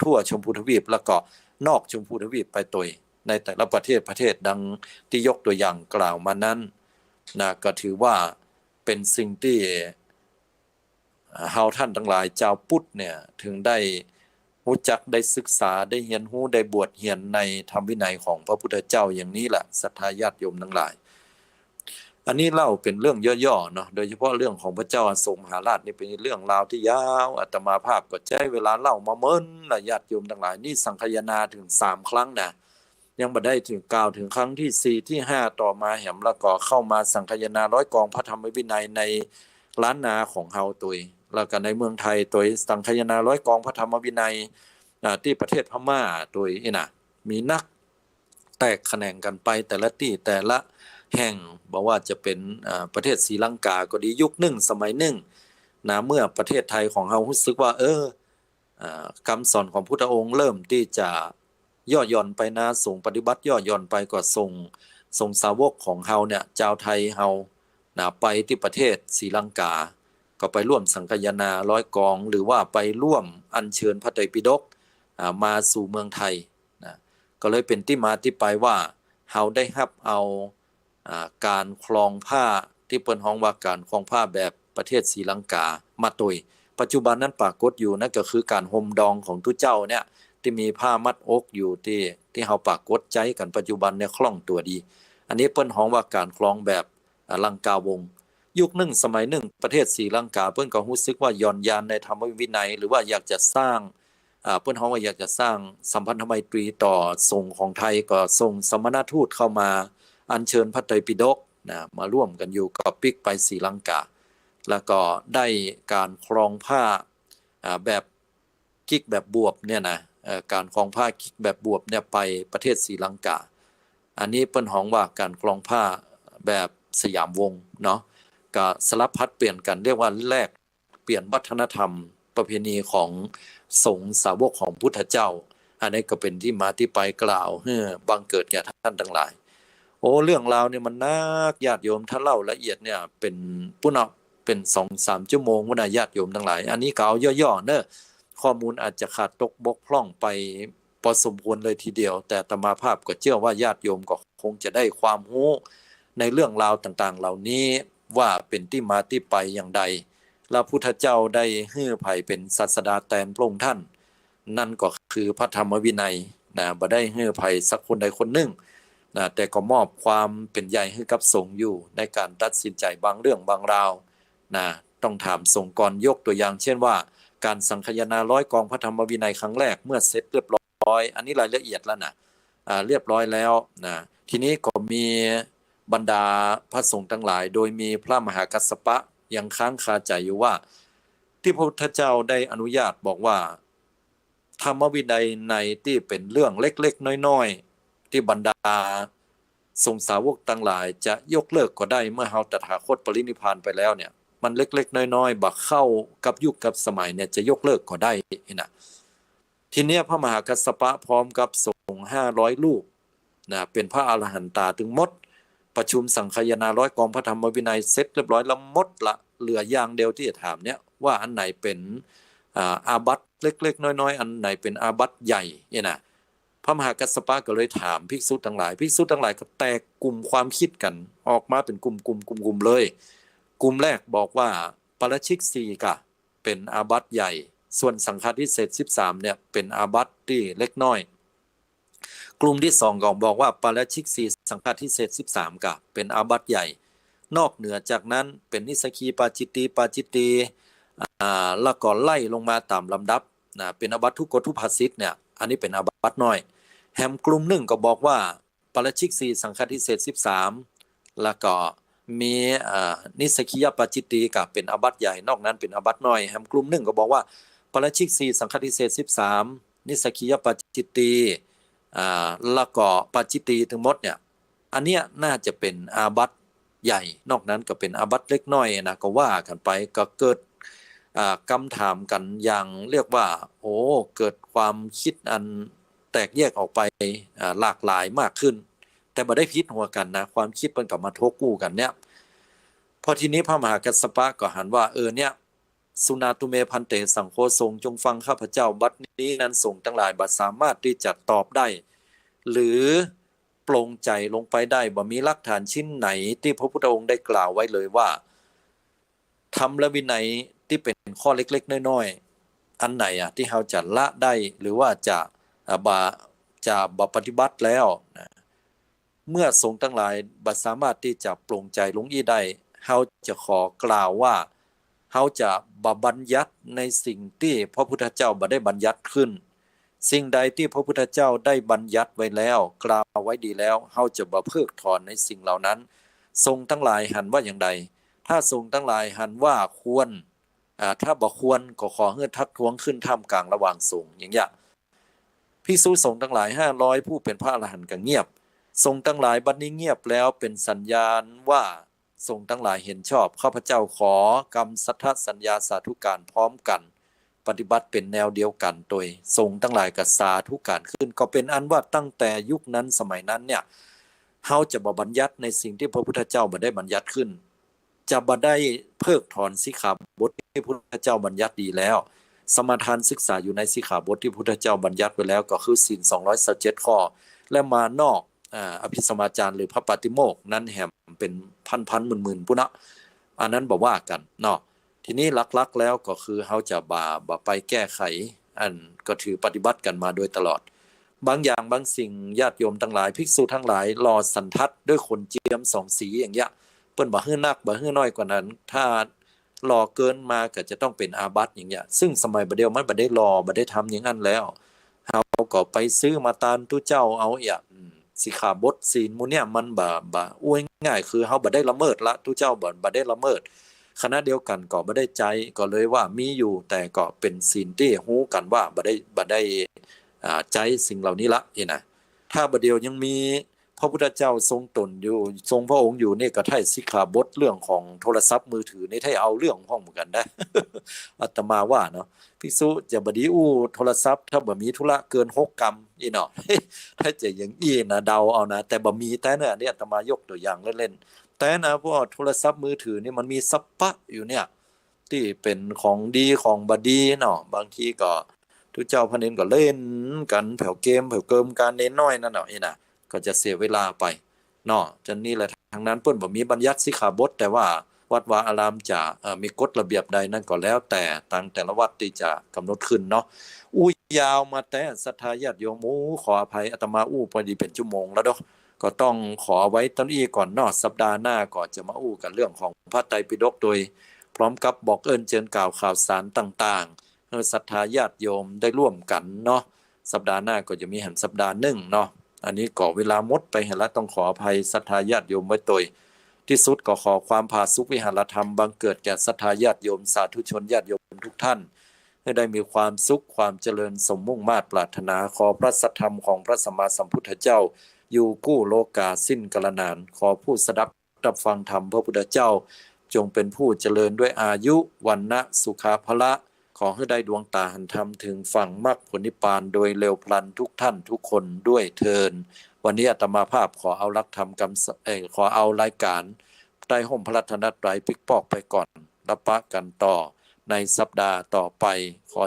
ทั่วชมพูทวีปแล้วก็นอกชมพูทวีปไปตัวในแต่ละประเทศดังที่ยกตัวอย่างกล่าวมานั้นนะก็ถือว่าเป็นสิ่งที่เฮาท่านทั้งหลายชาวพุทธเนี่ยถึงได้รู้จักได้ศึกษาได้เรียนรู้ได้บวชเรียนในธรรมวินัยของพระพุทธเจ้าอย่างนี้แหละศรัทธาญาติโยมทั้งหลายอันนี้เล่าเป็นเรื่องย่อๆเนาะโดยเฉพาะเรื่องของพระเจ้าอโศกมหาราชนี่เป็นเรื่องราวที่ยาวอาตมาภาพก็ใช้เวลาเล่ามาเมินละญาติโยมทั้งหลายนี่สังคายนาถึง3 ครั้งนะยังบ่ได้ถึงกล่าวถึงครั้งที่4ที่5ต่อมาแหมแล้วก็เข้ามาสังคายนา100 กองพระธรรมวินัยในล้านนาของเฮาตัวแล้วก็ในเมืองไทยตัวสังคายนา100 กองพระธรรมวินัยที่ประเทศพม่าตัวนี่นะมีนักแตกแขนงกันไปแต่ละที่แต่ละแห่งบอกว่าจะเป็นประเทศศรีลังกาก็ดียุคหนึ่งสมัยหนึ่งนะเมื่อประเทศไทยของเรารู้สึกว่าคำสอนของพุทธองค์เริ่มที่จะย่อหย่อนไปนะส่งปฏิบัติย่อหย่อนไปก็ส่งสาวกของเฮาเนี่ยเจ้าไทยเฮานะไปที่ประเทศศรีลังกาก็ไปร่วมสังคายนา100 กองหรือว่าไปร่วมอัญเชิญพระไตรปิฎกมาสู่เมืองไทยนะก็เลยเป็นที่มาที่ไปว่าเฮาได้รับเอาการคลองผ้าที่เปิ้นฮ้องว่าการคลองผ้าแบบประเทศศรีลังกามาตุยปัจจุบันนั้นปรากฏอยู่นั่นก็คือการห่มดองของทุเจ้าเนี่ยที่มีผ้ามัดอกอยู่ที่เฮาปรากฏใจกันปัจจุบันเนี่ยคล่องตัวดีอันนี้เปิ้นฮ้องว่าการคลองแบบลังกาวงยุคหนึ่งสมัยหนึ่งประเทศศรีลังกาเปิ้นก็รู้สึกว่าย่อนยานในธรรมวินัยหรือว่าอยากจะสร้างเปิ้นฮ้องว่าอยากจะสร้างสัมพันธไมตรีต่อทรงของไทยก็ส่งสมณทูตเข้ามาอัญเชิญพระไตรปิฎกนะมาร่วมกันอยู่กับปิกไปศรีลังกาแล้วก็ได้การครองผ้าแบบกิ๊กแบบบวบเนี่ยนะการครองผ้ากิ๊กแบบบวบเนี่ยไปประเทศศรีลังกาอันนี้เปิ้นฮ้องว่าการครองผ้าแบบสยามวงศ์เนาะก็สลับพัดเปลี่ยนกันเรียกว่าแลกเปลี่ยนวัฒนธรรมประเพณีของสงฆ์สาวกของพุทธเจ้าอันนี้ก็เป็นที่มาที่ไปกล่าวบังเกิดแก่ท่านทั้งหลายโอ้เรื่องราวเนี่ยมันนักญาติโยมถ้าเล่าละเอียดเนี่ยเป็นปุ้นเป็น 2-3 ชั่วโมงว่าญาติโยมทั้งหลายอันนี้ก็เอาย่อๆเนอะข้อมูลอาจจะขาดตกบกพร่องไปพอสมควรเลยทีเดียวแต่อาตมาภาพก็เชื่อว่าญาติโยมก็คงจะได้ความรู้ในเรื่องราวต่างๆเหล่านี้ว่าเป็นที่มาที่ไปอย่างใดและพุทธเจ้าได้ให้ไผเป็นศาสดาแทนพระองค์ท่านนั่นก็คือพระธรรมวินัยนะบ่ได้ให้ไผสักคนใดคนหนึ่ง นะแต่ก็มอบความเป็นใหญ่ให้กับสงฆ์อยู่ในการตัดสินใจบางเรื่องบางราวนะต้องถามสงฆ์ก่อนยกตัวอย่างเช่นว่าการสังคายนาร้อยกองพระธรรมวินัยครั้งแรกเมื่อเสร็จเรียบร้อยอันนี้รายละเอียดแล้วนะเรียบร้อยแล้วนะทีนี้ก็มีบรรดาพระสงฆ์ทั้งหลายโดยมีพระมหากัสสปะยังค้างคาใจอยู่ว่าที่พระพุทธเจ้าได้อนุญาตบอกว่าธรรมวินัยในที่เป็นเรื่องเล็กๆน้อยๆที่บรรดาสงฆ์สาวกทั้งหลายจะยกเลิกก็ได้เมื่อเฮาตถาคตปรินิพพานไปแล้วเนี่ยมันเล็กๆน้อยๆบักเข้ากับยุคกับสมัยเนี่ยจะยกเลิกก็ได้นะทีเนี้ยพระมหากัสสปะพร้อมกับสงฆ์500รูปนะเป็นพระอรหันตาถึงหมดประชุมสังคายนาร้อยกองพระธรรมวินัยเสร็จเรียบร้อยแล้วหมดละเหลืออย่างเดียวที่จะถามเนี่ยว่าอันไหนเป็นอาบัติเล็กๆน้อยๆอันไหนเป็นอาบัติใหญ่เนี่ยนะพระมหากัสสปะก็เลยถามภิกษุทั้งหลายภิกษุทั้งหลายก็แตกกลุ่มความคิดกันออกมาเป็นกลุ่มเลยกลุ่มแรกบอกว่าปาราชิก4ก็เป็นอาบัติใหญ่ส่วนสังฆาทิเศษ13เนี่ยเป็นอาบัติที่เล็กน้อยกลุ่มที่2ก็บอกว่าปาราชิก4สังฆาทิเศษ13ก็เป็นอาบัติใหญ่นอกเหนือจากนั้นเป็นนิสกีปาจิตติแล้วก็ไล่ลงมาตามลำดับนะเป็นอาบัติทุกกฎทุกภาษิตเนี่ยอันนี้เป็นอาบัติน้อยแฮมกลุ่มหนึ่งก็บอกว่าปาราชิก4สังฆาทิเศษ13แล้วก็มีนิสกิยปาจิตติกับเป็นอาบัติใหญ่นอกนั้นเป็นอาบัติน้อยแฮมกลุ่มหนึ่งก็บอกว่าปาราชิก4สังฆาทิเศษ13นิสกิยปาจิตติแล้วก็ปาจิตติทั้งหมดเนี่ยอันเนี้ยน่าจะเป็นอาบัติใหญ่นอกนั้นก็เป็นอาบัติเล็กน้อยนะก็ว่ากันไปก็เกิดคำถามกันอย่างเรียกว่าโอ้เกิดความคิดอันแตกแยกออกไปหลากหลายมากขึ้นแต่บ่ได้พิษหัวกันนะความคิดมันกลับมาโทกู้กันเนี่ยพอทีนี้พระมหากัสสปะก็หันว่าเนี่ยสุนาตุเมพันเตสังโฆทรงจงฟังข้าพเจ้าบัดนี้นั้นสงฆ์ทั้งหลายบัดสามารถที่จะตอบได้หรือปลงใจลงไปได้บ่มีหลักฐานชิ้นไหนที่พระพุทธองค์ได้กล่าวไว้เลยว่าธรรมและวินัยที่เป็นข้อเล็กๆน้อยๆอันไหนที่เราจะละได้หรือว่าจะปฏิบัติแล้วนะเมื่อสงฆ์ทั้งหลายบัดสามารถที่จะปลงใจลงอีได้เราจะขอกล่าวว่าเราจะบัญญัติในสิ่งที่พระพุทธเจ้าบ่ได้บัญญัติขึ้นสิ่งใดที่พระพุทธเจ้าได้บัญญัติไว้แล้วกล่าวไว้ดีแล้วเราจะบ่เพิกถอนในสิ่งเหล่านั้นสงฆ์ทั้งหลายหันว่าอย่างใดถ้าสงฆ์ทั้งหลายหันว่าควรถ้าบ่ควรก็ขอให้ทักท้วงขึ้นท่ามกลางระหว่างสงฆ์อย่างเงี้ยภิกษุสงฆ์ทั้งหลาย500ผู้เป็นพระอรหันต์ก็เงียบสงฆ์ทั้งหลายบัดนี้เงียบแล้วเป็นสัญญาณว่าสงฆ์ทั้งหลายเห็นชอบข้าพเจ้าขอกรรมสัทธสัญญาสาธุการพร้อมกันปฏิบัติเป็นแนวเดียวกันโดยสงฆ์ทั้งหลายก็สาธุการขึ้นก็เป็นอันว่าตั้งแต่ยุคนั้นสมัยนั้นเนี่ยเฮาจะบ่บัญญัติในสิ่งที่พระพุทธเจ้าบ่ได้บัญญัติขึ้นจะบ่ได้เพิกถอนสิกขาบทที่พระพุทธเจ้าบัญญัติดีแล้วสมาทานศึกษาอยู่ในสิกขาบทที่พระพุทธเจ้าบัญญัติไว้แล้วก็คือศีล227ข้อและมานอกอภิสมาจารหรือพระปาติโมกข์นั้นแหมเป็นพันหมื่นๆพุ่นนะอันนั้นบ่ว่ากันเนาะทีนี้ลักๆแล้วก็คือเฮาจะบ่ไปแก้ไขอันก็ถือปฏิบัติกันมาโดยตลอดบางอย่างบางสิ่งญาติโยมทั้งหลายภิกษุทั้งหลายรอสันทัดด้วยขนเจียม2สีอย่างเงี้ยเปิ้นบ่ฮื้อนักบ่ฮื้อน้อยกว่านั้นถ้ารอเกินมาก็จะต้องเป็นอาบัติอย่างเงี้ยซึ่งสมัยบัดเดียวมันบ่ได้รอบ่ได้ทำอย่างนั้นแล้วเฮาก็ไปซื้อมาตามทุเจ้าเอาสิกขาบทศีลหมู่เนี่ยมันบ่อวยง่ายคือเฮาบ่ได้ละเมิดละทุเจ้าบ่ได้ละเมิดคณะเดียวกันก็บ่ได้ใจก็เลยว่ามีอยู่แต่ก็เป็นศีลที่ฮู้กันว่าบ่ได้ใจสิ่งเหล่านี้ละนี่นะถ้าบัดเดียวยังมีพระพุทธเจ้าทรงตนอยู่ทรงพระองค์อยู่นี่ก็ไถ่สิกขาบทเรื่องของโทรศัพท์มือถือนี่ไถ่เอาเรื่องห้องเหมือนกันได้ อาตมาว่าเนาะภิกษุจะบ่ดีโทรศัพท์ถ้าบ่มีธุระเกิน6กรรมอีเนาะ ถ้าจะอย่างอี้นะเดาเอานะแต่บ่มีแต่เนี่ยอาตมายกตัวอย่างเล่นๆแต่นะพวกโทรศัพท์มือถือนี่มันมีสัพพะอยู่เนี่ยที่เป็นของดีของบ่ดีเนาะบางทีก็ทุกเจ้าพระเนรก็เล่นกันแผ่วเกมแผ่วเกิมการเน้นน้อยนั่นเนาะนี่นะก็จะเสียเวลาไปเนาะจนนี่แหละทางนั้นเพิ่นบ่มีบัญญัติสิกขาบทแต่ว่าวัดวาอารามจะมีกฎระเบียบใดนั่นก็แล้วแต่ทางแต่ละวัดที่จะกำหนดขึ้นเนาะยาวมาแต่ศรัทธาญาติโยมขออภัยอาตมาพอดีเป็นชั่วโมงแล้วเนาะก็ ก็ต้องขอไว้ต้นอีก่อนเนอกสัปดาห์หน้าก็จะมาอู้กันเรื่องของพระไตรปิฎกโดยพร้อมกับบอกเอิญเจิญกล่าวข่าวสารต่างๆให้ศรัทธาญาติโยมได้ร่วมกันเนาะสัปดาห์หน้าก็จะมีหันสัปดาห์หนึ่งเนาะอันนี้ก็เวลาหมดไปเห็นแล้วต้องขออภัยศรัทธาญาติโยมไว้ตัวที่สุดก็ขอความผาสุกวิหารธรรมบังเกิดแก่ศรัทธาญาติโยมสาธุชนญาติโยมทุกท่านให้ได้มีความสุขความเจริญสมมุ่งมาตรปรารถนาขอพระสัทธรรมของพระสัมมาสัมพุทธเจ้าอยู่กู้โลกาสิ้นกาลนานขอผู้สดับรับฟังธรรมพระพุทธเจ้าจงเป็นผู้เจริญด้วยอายุวันนะสุขาภละขอให้ได้ดวงตาหันธรรมถึงฝั่งมรรคผลนิพพานโดยเร็วพลันทุกท่านทุกคนด้วยเทินวันนี้อาตมาภาพขอเอาหลักธรรมขอเอารายการใต้ห่มพระรัตนตรัยปิกปอกไปก่อนแล้วปะกันต่อในสัปดาห์ต่อไปขอ